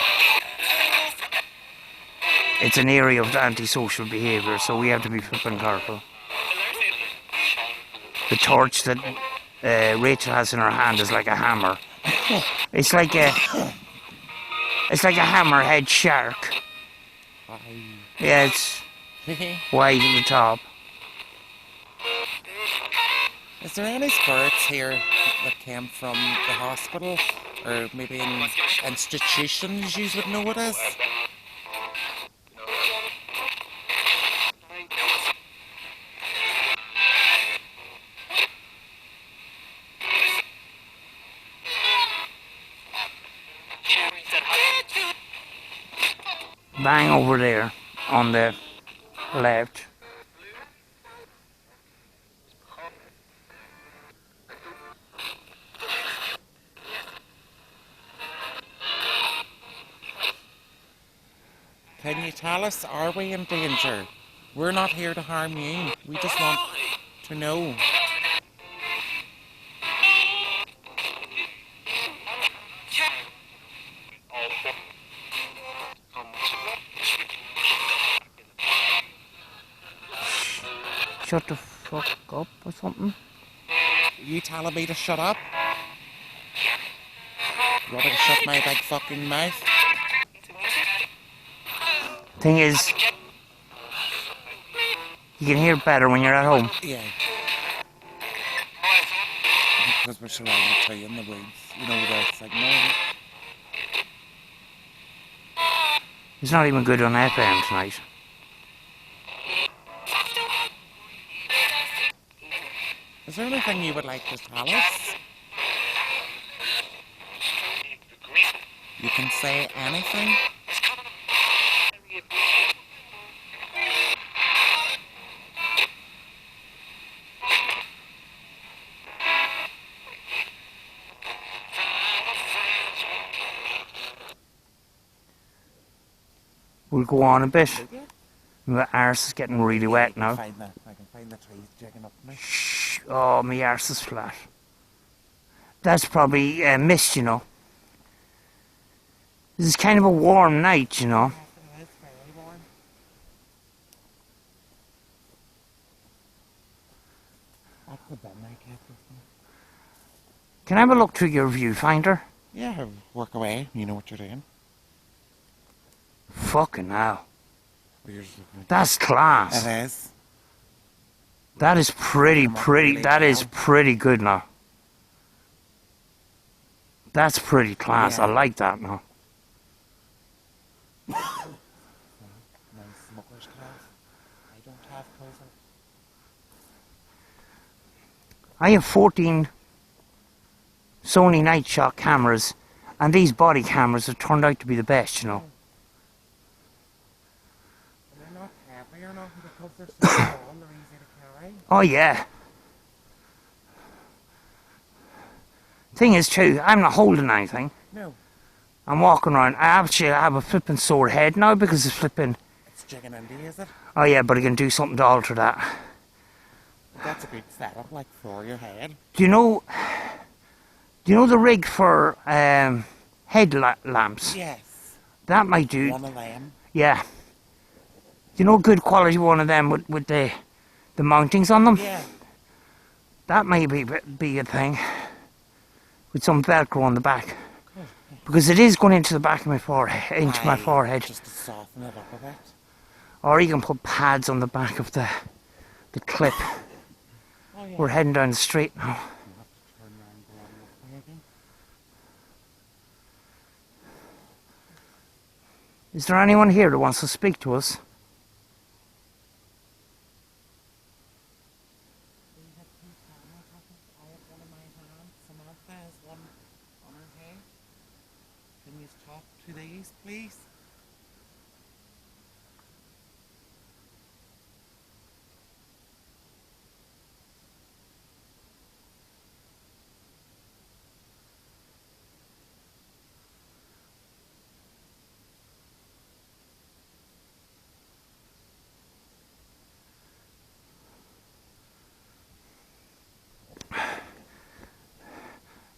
It's an area of antisocial behaviour, so we have to be flipping careful. The torch that Rachel has in her hand is like a hammer. It's like a hammerhead shark. Yeah, it's wide at the top. Is there any spirits here that came from the hospital? Or maybe in institutions you would know what it is? Bang over there on the left. Can you tell us, are we in danger? We're not here to harm you. We just want to know. Shut the fuck up or something. You telling me to shut up? You want me to shut my big fucking mouth? Thing is, you can hear better when you're at home. Yeah. Because we're surrounded by in the woods. You know the signal. It's not even good on FM tonight. Is there anything you would like to tell us? You can say anything. We'll go on a bit. My arse is getting really wet now. I can find the trees jigging up now. Shh. Oh, my arse is flat. That's probably mist, you know. This is kind of a warm night, you know. It is very warm. That's the bin I kept with me. Can I have a look through your viewfinder? Yeah, work away. You know what you're doing. Fucking hell. Weird. That's class. It is. That is pretty. That is pretty good now. That's pretty class. Yeah. I like that now. Nice smuggler's class. I don't have closer. I have 14 Sony night shot cameras, and these body cameras have turned out to be the best, you know. They're not heavy or nothing because they're so small and they're easy to carry. Oh yeah. Thing is too, I'm not holding anything. No, I'm walking around. I actually have a flipping sore head now because it's flipping. it's jigging into you, is it? Oh yeah, but I can do something to alter that. That's a good setup, like for your head. Do you know the rig for lamps? Yes. That might do. One of them. Yeah. You know, good quality one of them with the mountings on them. Yeah. That may be a thing. With some Velcro on the back, because it is going into the back of my forehead, my forehead. Just to soften it up a bit. Or you can put pads on the back of the clip. Oh yeah. We're heading down the street now. You'll have to turn around and go on this way again. Is there anyone here that wants to speak to us? We have two cameras, I have one in my hand. Samantha has one on her head. Can you talk to these, please?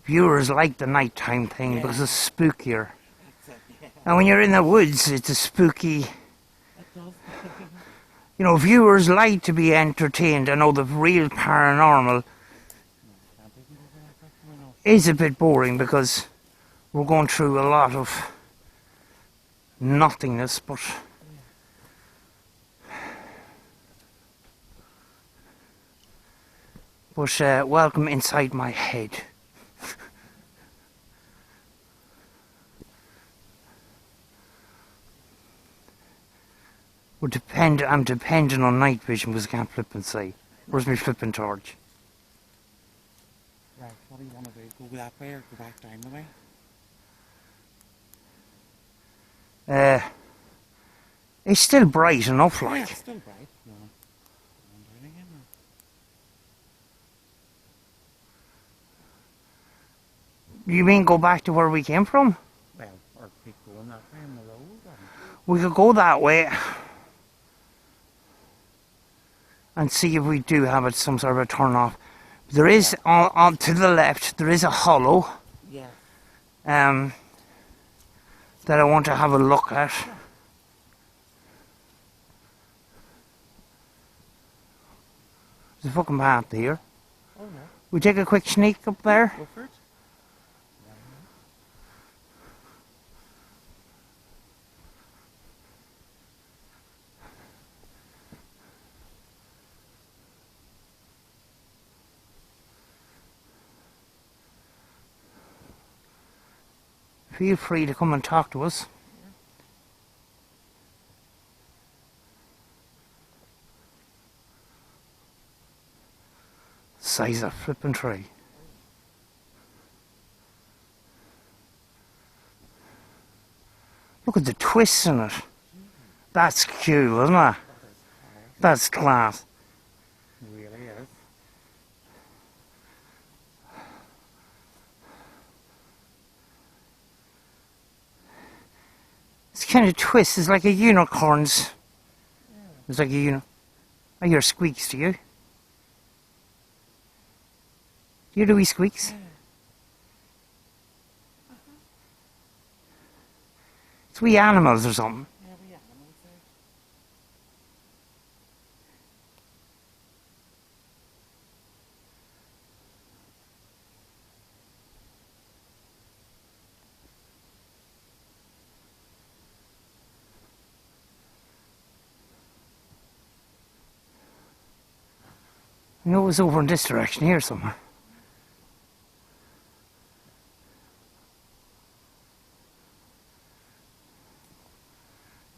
Viewers like the nighttime thing because it's spookier. That's it, yeah. And when you're in the woods, it's a spooky. It does. You know, viewers like to be entertained. I know the real paranormal is a bit boring because we're going through a lot of nothingness, but But welcome inside my head. I'm depending on night vision because I can't flip and see. Where's my flipping torch? Right, what do you want to do? Go that way or go back down the way? It's still bright enough, Yeah, like. it's still bright. No. Go down again, or? You mean go back to where we came from? Well, or keep going that way on the road. Or... We could go that way and see if we do have it some sort of a turn off. There is on to the left. There is a hollow. Yeah. That I want to have a look at. There's a fucking path here. Oh no. We take a quick sneak up there. Go for it. Feel free to come and talk to us. Size of flipping tree. Look at the twists in it. That's cool, isn't it? That's class. It really is. It's kind of twist. It's like a unicorn's. It's like a unicorn. I hear squeaks, do you? Do you hear the wee squeaks? It's wee animals or something. Yeah, we animals there. I know it was over in this direction here somewhere.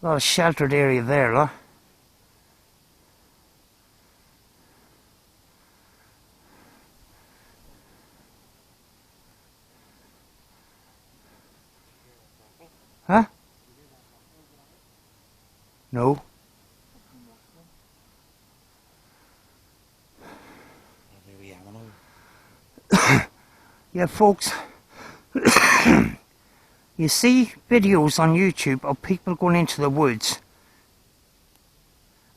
A lot of sheltered area there, look. Huh? No. Wee animal. Yeah, folks. You see videos on YouTube of people going into the woods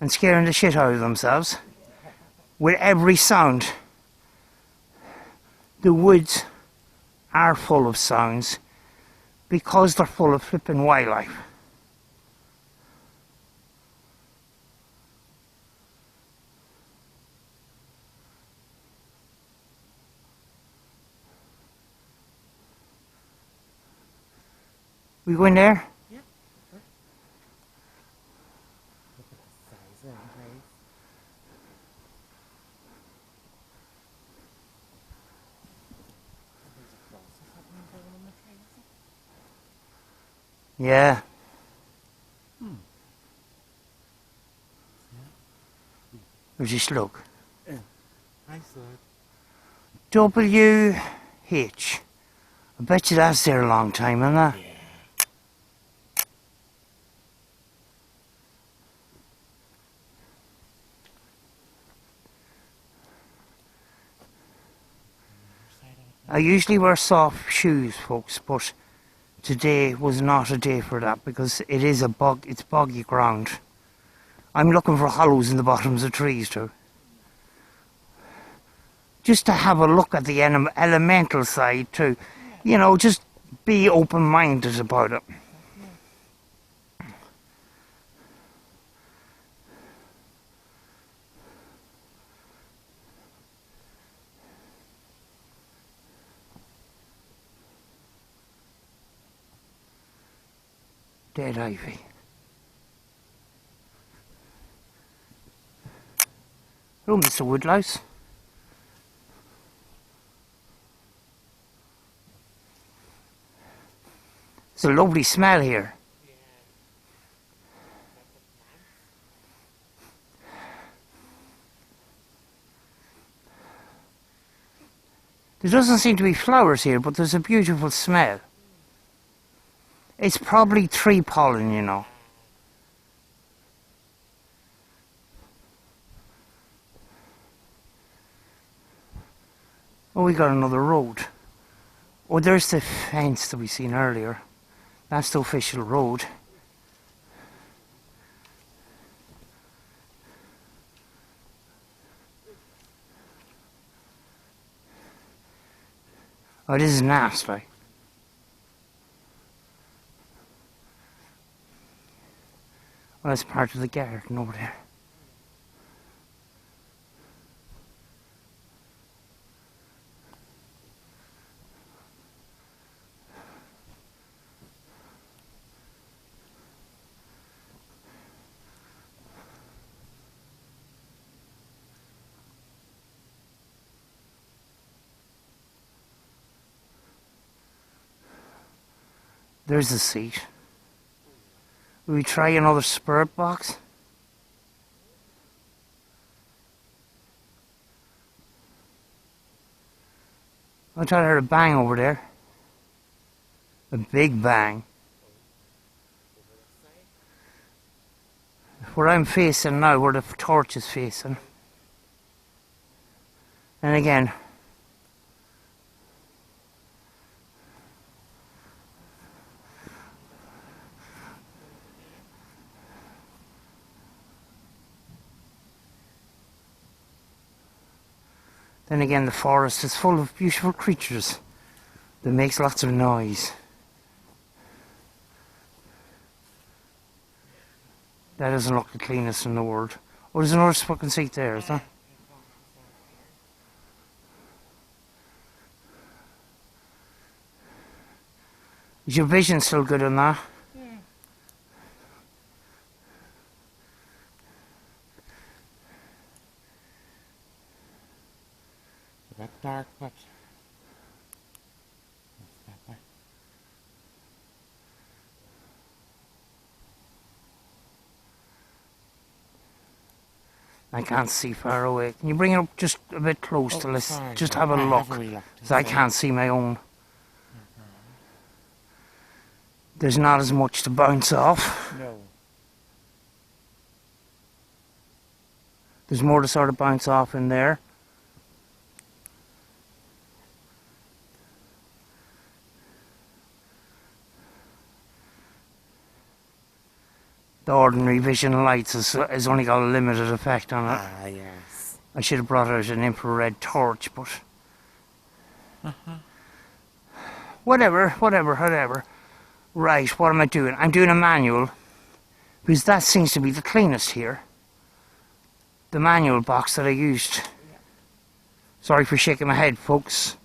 and scaring the shit out of themselves with every sound. The woods are full of sounds because they're full of flipping wildlife. We go in there? Yeah. Sure. Look at the size of them trees. There's a cross or something going in the trees. Yeah. There's just look. I saw it. WH. I bet you that's there a long time, isn't it? Yeah. I usually wear soft shoes, folks, but today was not a day for that because it is it's boggy ground. I'm looking for hollows in the bottoms of trees too. Just to have a look at the elemental side too. You know, just be open-minded about it. Dead ivy. Hello, Mr. Woodlouse. It's a lovely smell here. There doesn't seem to be flowers here, but there's a beautiful smell. It's probably tree pollen, you know. Oh, we got another road. Oh, there's the fence that we seen earlier. That's the official road. Oh, this is nasty. Well, that's part of the garden over there. There's the seat. Will we try another spirit box? I thought I heard a bang over there. A big bang. Where I'm facing now, where the torch is facing. And again, the forest is full of beautiful creatures that makes lots of noise. That doesn't look the cleanest in the world. Oh, there's another fucking seat there, is there? Is your vision still good on that? Yeah. It's a bit dark, but it's better. I can't see far away. Can you bring it up just a bit close to let's sorry. just have a I look? have a wee look. 'Cause I can't see my own. There's not as much to bounce off. No. There's more to sort of bounce off in there. The ordinary vision lights has only got a limited effect on it. Ah, yes. I should have brought out an infrared torch, but whatever. Right, what am I doing? I'm doing a manual, because that seems to be the cleanest here. The manual box that I used. Sorry for shaking my head, folks.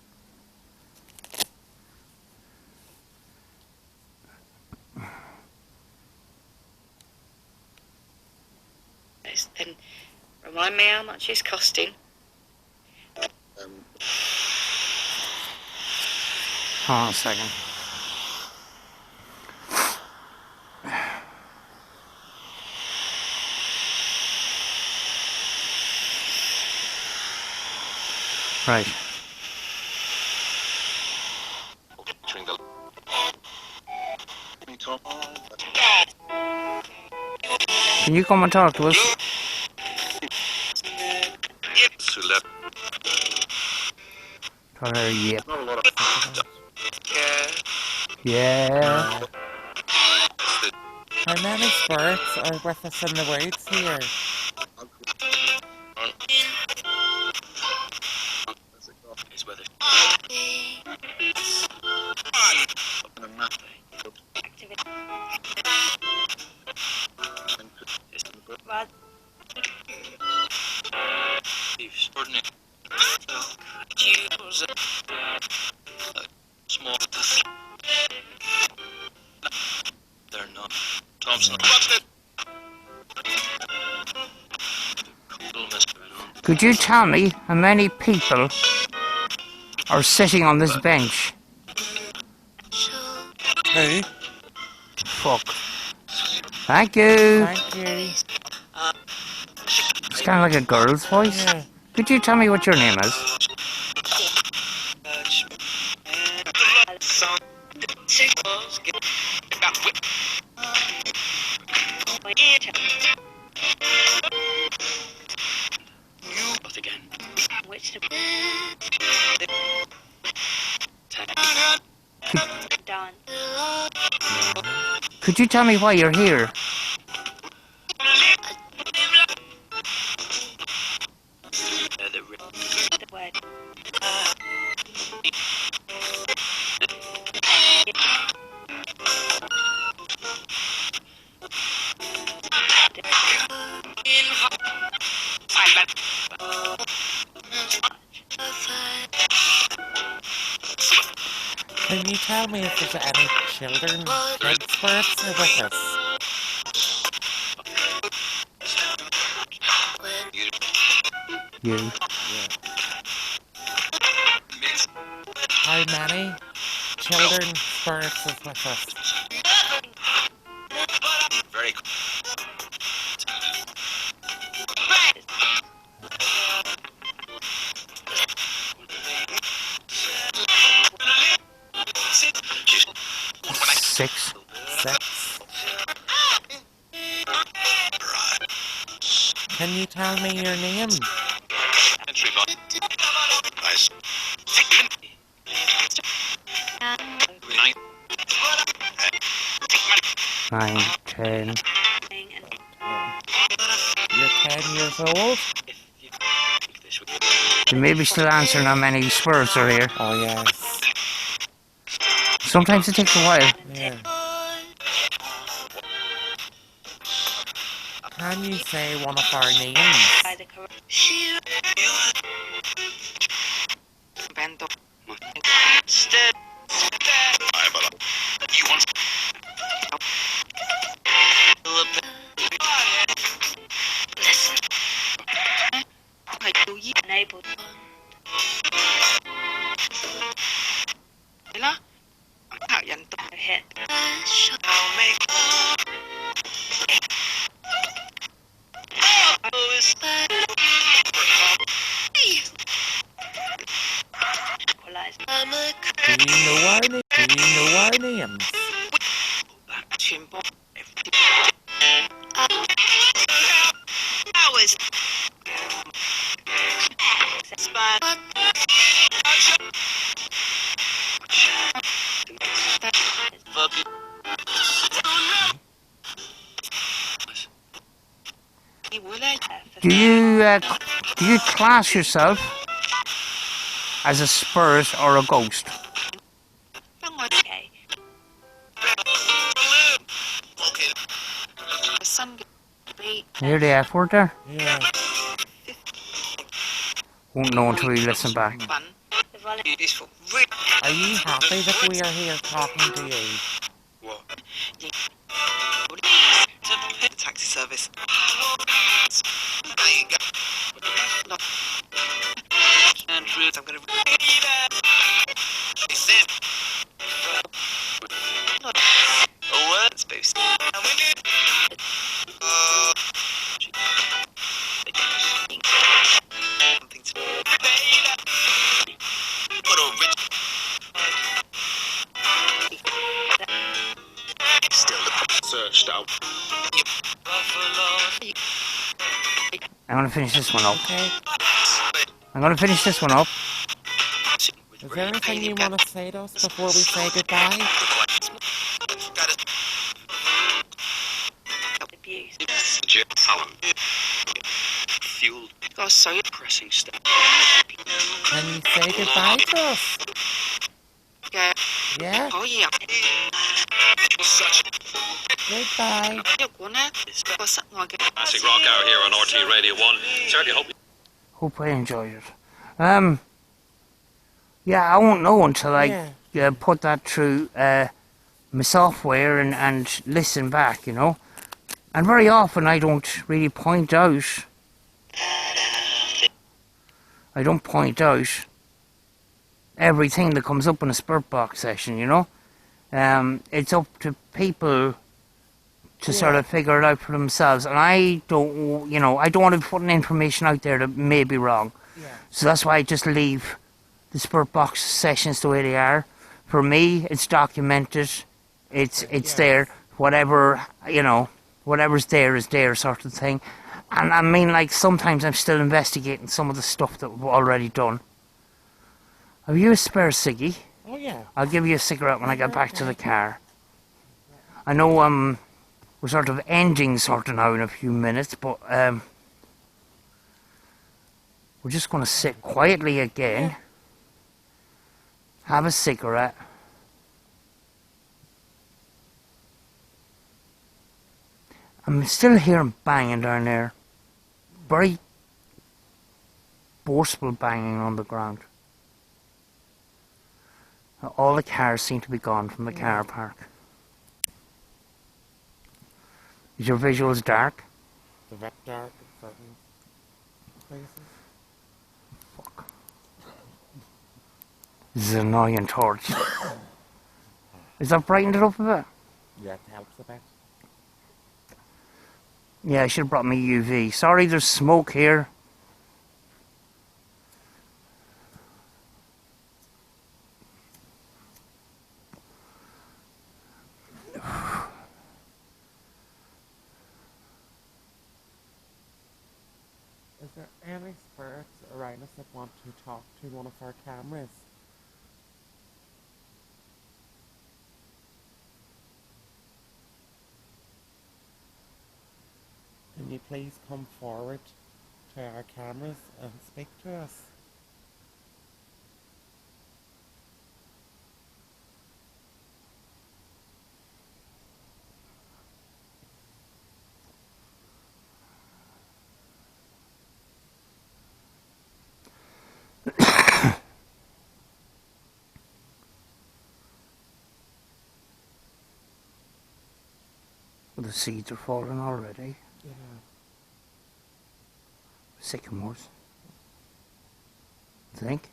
Then remind me how much it's costing. Hold on a second. Right. Can you come and talk to us? Tell her, yep. Yeah. How many spirits are with us in the woods here? They're not. Thompson. Could you tell me how many people are sitting on this bench? Who? fuck. Thank you. Thank you. It's kind of like a girl's voice. Yeah. Could you tell me what your name is? But again. Which done. Could you tell me why you're here? The word. Can you tell me if there's any children, kid spirits are with us? You. How many children spirits is with us? Very cool. Six. Six. Can you tell me your name? Entry box. Nice. 9. 9, 10. You're 10 years old? You may be still answering how many spirits are here. Oh, yes. Sometimes it takes a while. Yeah. Can you say one of our names? By the correct. Bento. You want Listen. I do you enable. Là tạo dành tôi hẹn. Do you know our name? Do you know our names? Truyền bộ. Hours. Do you class yourself as a spirit or a ghost? Okay. Hear the F word there? Yeah. Won't know until we listen back. Are you happy that we are here talking to you? what? Taxi service. Andrews, I'm gonna. Oh, what's boost? Something to. Got a rich. Still searched out. I'm gonna finish this one up. Okay. I'm gonna finish this one up. Is there anything you want to say to us before we say goodbye? Abuse. Fuel. Got so pressing stuff. Can you say goodbye to us? Yeah? Oh yeah. Goodbye. Classic rock hour here on RT Radio 1. Certainly hope. Hope I enjoyed it. Yeah, I won't know until I put that through my software and listen back, you know. And very often I don't really point out. I don't point out everything that comes up in a Spirit Box session, you know. It's up to people to sort of figure it out for themselves. And I don't, I don't want to be putting information out there that may be wrong. Yeah. So that's why I just leave the Spirit Box sessions the way they are. For me, it's documented. It's there. Whatever, whatever's there is there, sort of thing. And I mean, like, sometimes I'm still investigating some of the stuff that we've already done. Have you a spare ciggy? Oh, yeah. I'll give you a cigarette when I get back to the car. I know we're sort of ending now in a few minutes, but we're just going to sit quietly again, have a cigarette. I'm still hearing banging down there. Very forceful banging on the ground. All the cars seem to be gone from the car park. Is your visuals dark? The red dark in certain places. Fuck. This is an annoying torch. Is that brightened it up a bit? Yeah, it helps a bit. Yeah, I should have brought my UV. Sorry, there's smoke here. Is there any spirits around us that want to talk to one of our cameras? Can you please come forward to our cameras and speak to us? Well, the seeds are falling already. Yeah. Sycamores. I think.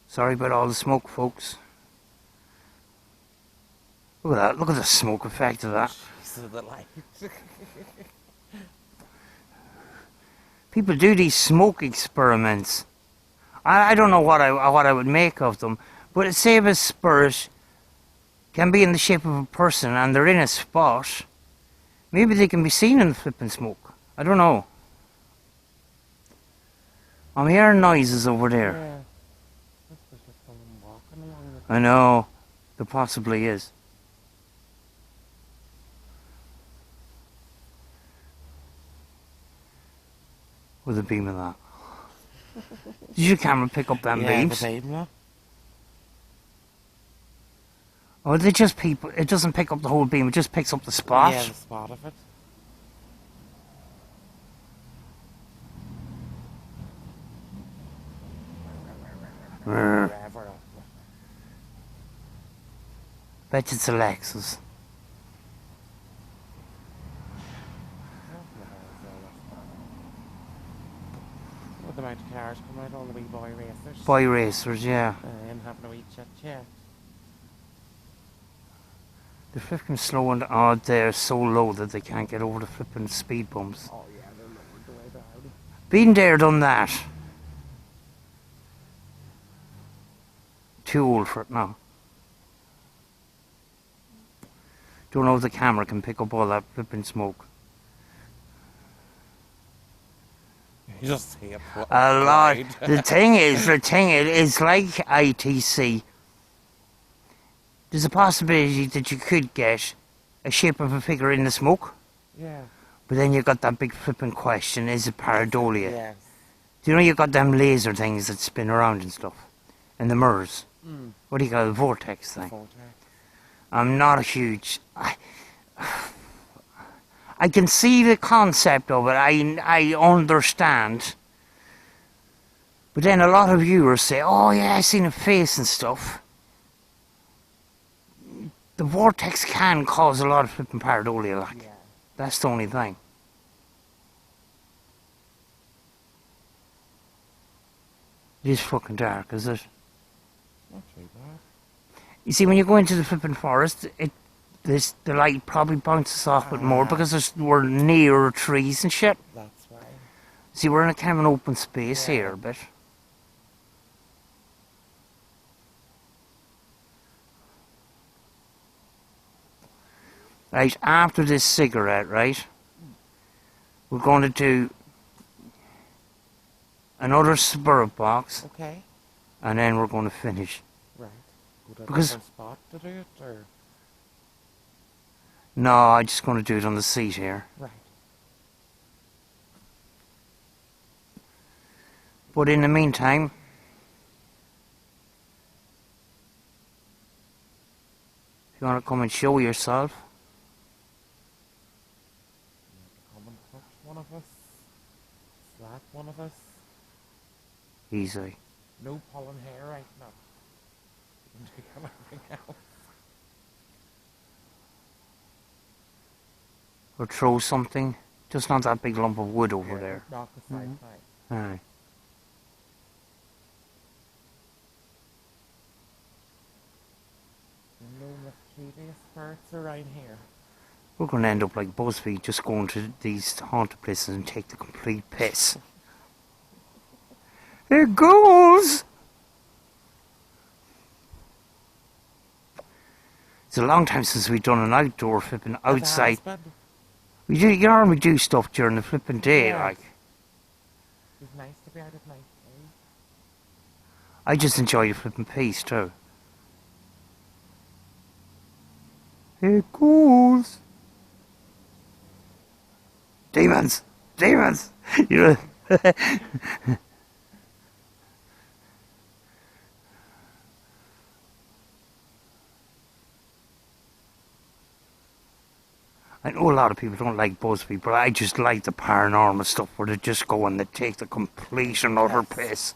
Sorry about all the smoke, folks. Look at that. Look at the smoke effect of that. So the light. People do these smoke experiments. I don't know what I would make of them, but say if a spirit can be in the shape of a person and they're in a spot, maybe they can be seen in the flipping smoke. I don't know. I'm hearing noises over there. Yeah. This was just someone walking along the I know. There possibly is. With a beam of that. Did your camera pick up them beams? The beam, yeah. Or they just it doesn't pick up the whole beam, it just picks up the spot? Yeah, the spot of it. Bet it's a Lexus. With the amount of cars coming out, all the wee boy racers. Boy racers, yeah. And having a wee chit chat. They're flipping slow and odd. They're so low that they can't get over the flipping speed bumps. Oh yeah, they're lowered the way down. Been there, done that. Too old for it now. Don't know if the camera can pick up all that flipping smoke. You just see it. A lot. The thing is, it's like ITC. There's a possibility that you could get a shape of a figure in the smoke, Yeah. but then you got that big flipping question, is it pareidolia? Yes. Do you know you got them laser things that spin around and stuff? And the mirrors. Mm. What do you call it? The vortex thing. Vortex. I'm not a huge... I can see the concept of it. I understand. But then a lot of viewers say, oh yeah, I seen a face and stuff. The vortex can cause a lot of flipping pareidolia, like. Yeah. That's the only thing. It is fucking dark, is it? Not too bad. You see, when you go into the flipping forest, the light probably bounces off it more because we're near trees and shit. That's why. See, we're in a kind of an open space here a bit. Right, after this cigarette, right, we're going to do another spirit box, Okay. and then we're going to finish. Right. Go to a Because- different spot to do it, or? No, I'm just going to do it on the seat here. Right. But in the meantime, if you want to come and show yourself, Come and touch one of us. Slap one of us. easy. No pulling hair right now. You can do everything else. Or throw something, just not that big lump of wood over there. Knock aside Aye. No mischievous spirits around here. We're going to end up like BuzzFeed, just going to these haunted places and take the complete piss. It goes! It's a long time since we've done an outdoor flipping outside. It has been. We do, you normally do stuff during the flipping day, Yeah. like. It's nice to be out at night. I just enjoy the flipping peace too. It goes. Demons! Demons! You know. I know a lot of people don't like BuzzFeed, but I just like the paranormal stuff where they just go and they take the complete and utter piss.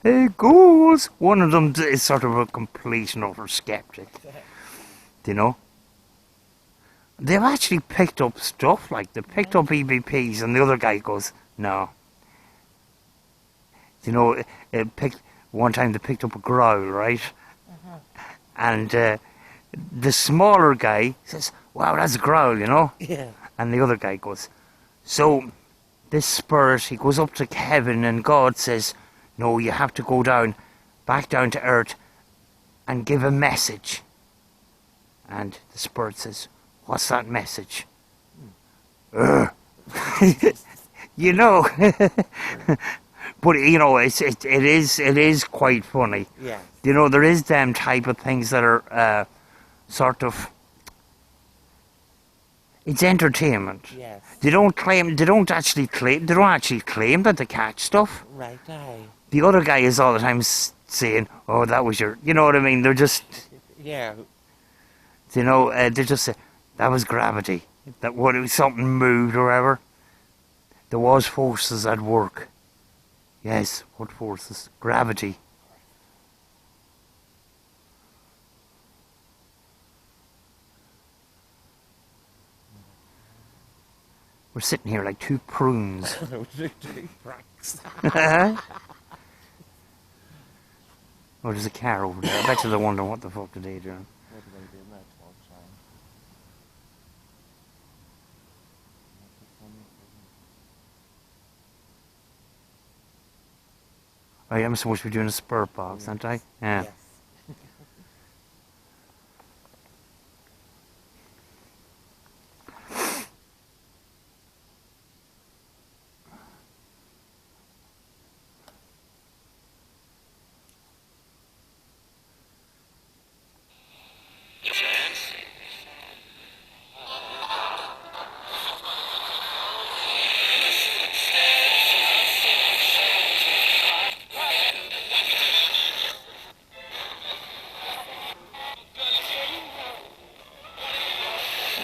It goes. One of them is sort of a complete and utter skeptic. Do you know? They've actually picked up stuff, like they picked up EVPs, and the other guy goes, no. You know, one time they picked up a growl, right? And the smaller guy says, wow, that's a growl, you know? Yeah. And the other guy goes, so this spirit, he goes up to heaven, and God says, no, you have to go down, back down to earth, and give a message. And the spirit says, what's that message? You know. But, you know, it is quite funny. Yeah. You know, there is them type of things that are sort of, it's entertainment. Yes. They don't actually claim that they catch stuff. Right, aye. The other guy is all the time saying, oh, that was your, you know what I mean? They're just, Yeah. you know, they just say, that was gravity. That something moved or whatever. There was forces at work. Yes, what forces? Gravity. We're sitting here like two prunes. Two pranks. Oh, there's a car over there. I bet you they're wondering what the fuck are they doing. What do they do in that time? Right, I'm supposed to be doing a spur box, aren't I? Yeah. Yes.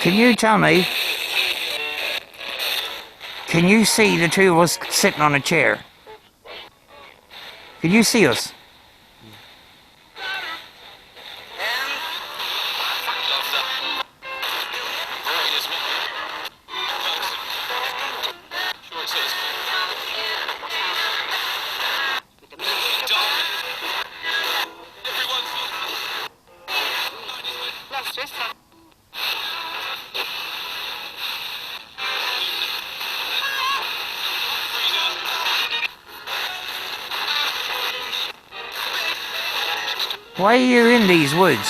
Can you tell me? Can you see the two of us sitting on a chair? Can you see us? Why are you in these woods?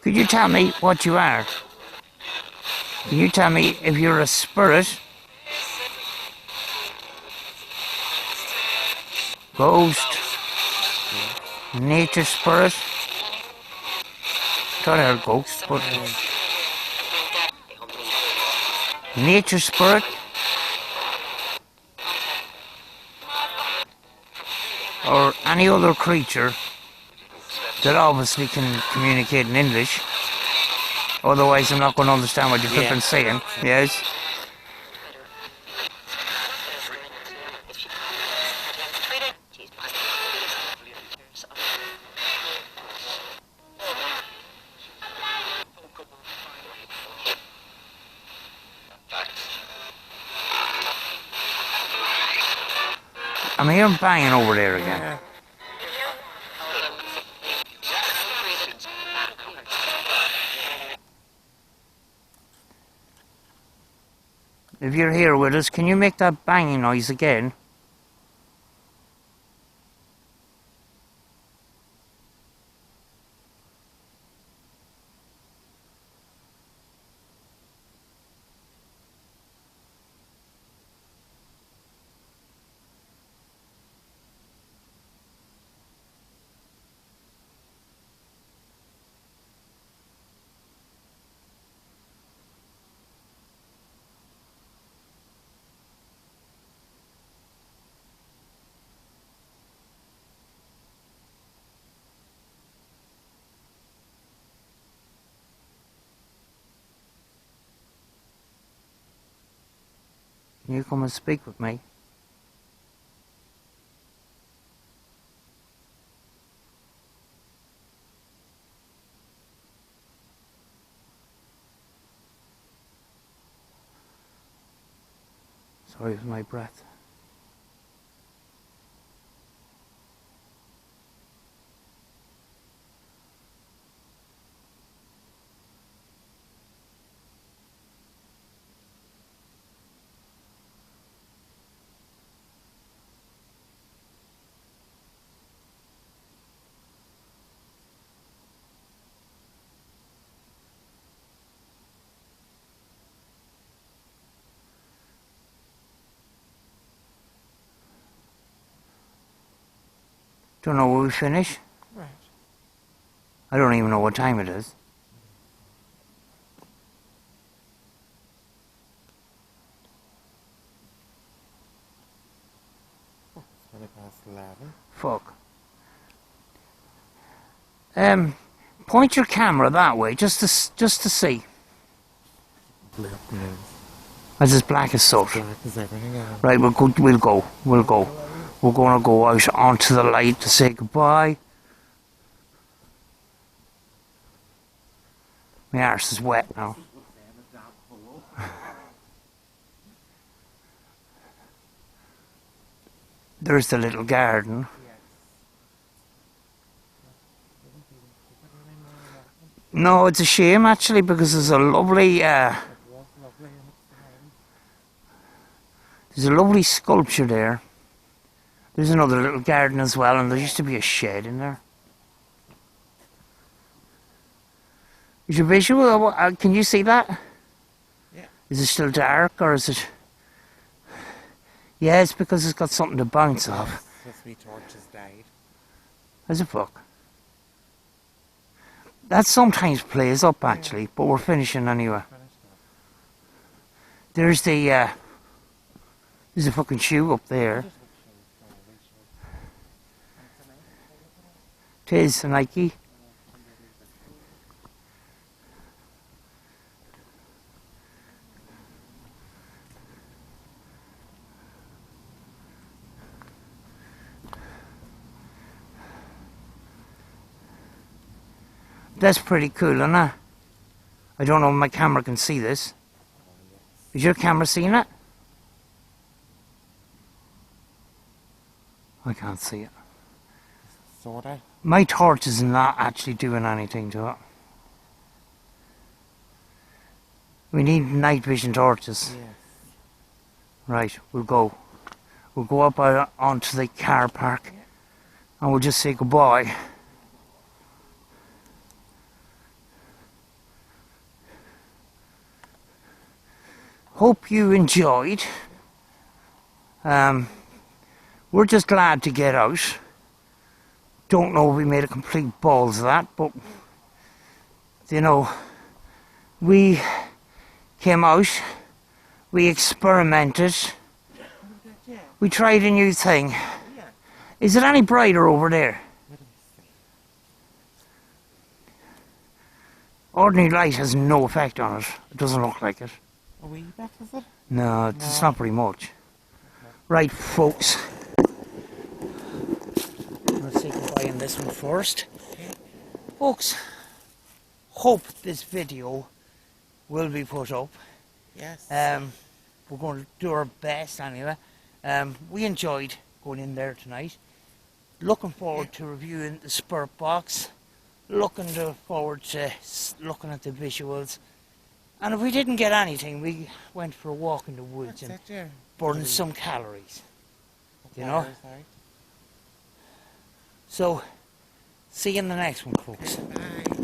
Could you tell me what you are? Can you tell me if you're a spirit, ghost, nature spirit? Thought I heard ghost, but nature spirit, or any other creature that obviously can communicate in English. Otherwise, I'm not going to understand what you're flipping saying. Yes. I'm hearing banging over there again. If you're here with us, can you make that banging noise again? Can you come and speak with me? Sorry for my breath. Don't know when we finish. Right. I don't even know what time it is. Oh, it's 20 past 11. Fuck. Point your camera that way, just to see. Black news. It's as black as soot. Black as everything else. Right, we'll go. We're gonna go out onto the light to say goodbye. My arse is wet now. There's the little garden. No, it's a shame actually, because there's a lovely there's a lovely sculpture there. There's another little garden as well, and there used to be a shed in there. Is your visual? Can you see that? Yeah. Is it still dark, or is it? Yeah, it's because it's got something to bounce off. Just wee torches died. As a fuck. That sometimes plays up actually, but we're finishing anyway. There's the there's a fucking shoe up there. Tis a Nike. That's pretty cool, isn't it? I don't know if my camera can see this. Is your camera seeing it? I can't see it. Sorta. My torch is not actually doing anything to it. We need night vision torches. Yes. Right, we'll go. We'll go up onto the car park and we'll just say goodbye. Hope you enjoyed. We're just glad to get out. Don't know if we made a complete balls of that, but you know, we came out, we experimented, we tried a new thing. Is it any brighter over there? Ordinary light has no effect on it. It doesn't look like it. A wee bit, is it? No, it's not very much. Right, folks. Let's say goodbye on this one first. Folks, hope this video will be put up. Yes. We're going to do our best anyway. We enjoyed going in there tonight. Looking forward to reviewing the Spirit Box. Looking forward to looking at the visuals. And if we didn't get anything, we went for a walk in the woods and burned some calories. You know? So, see you in the next one, folks. Bye.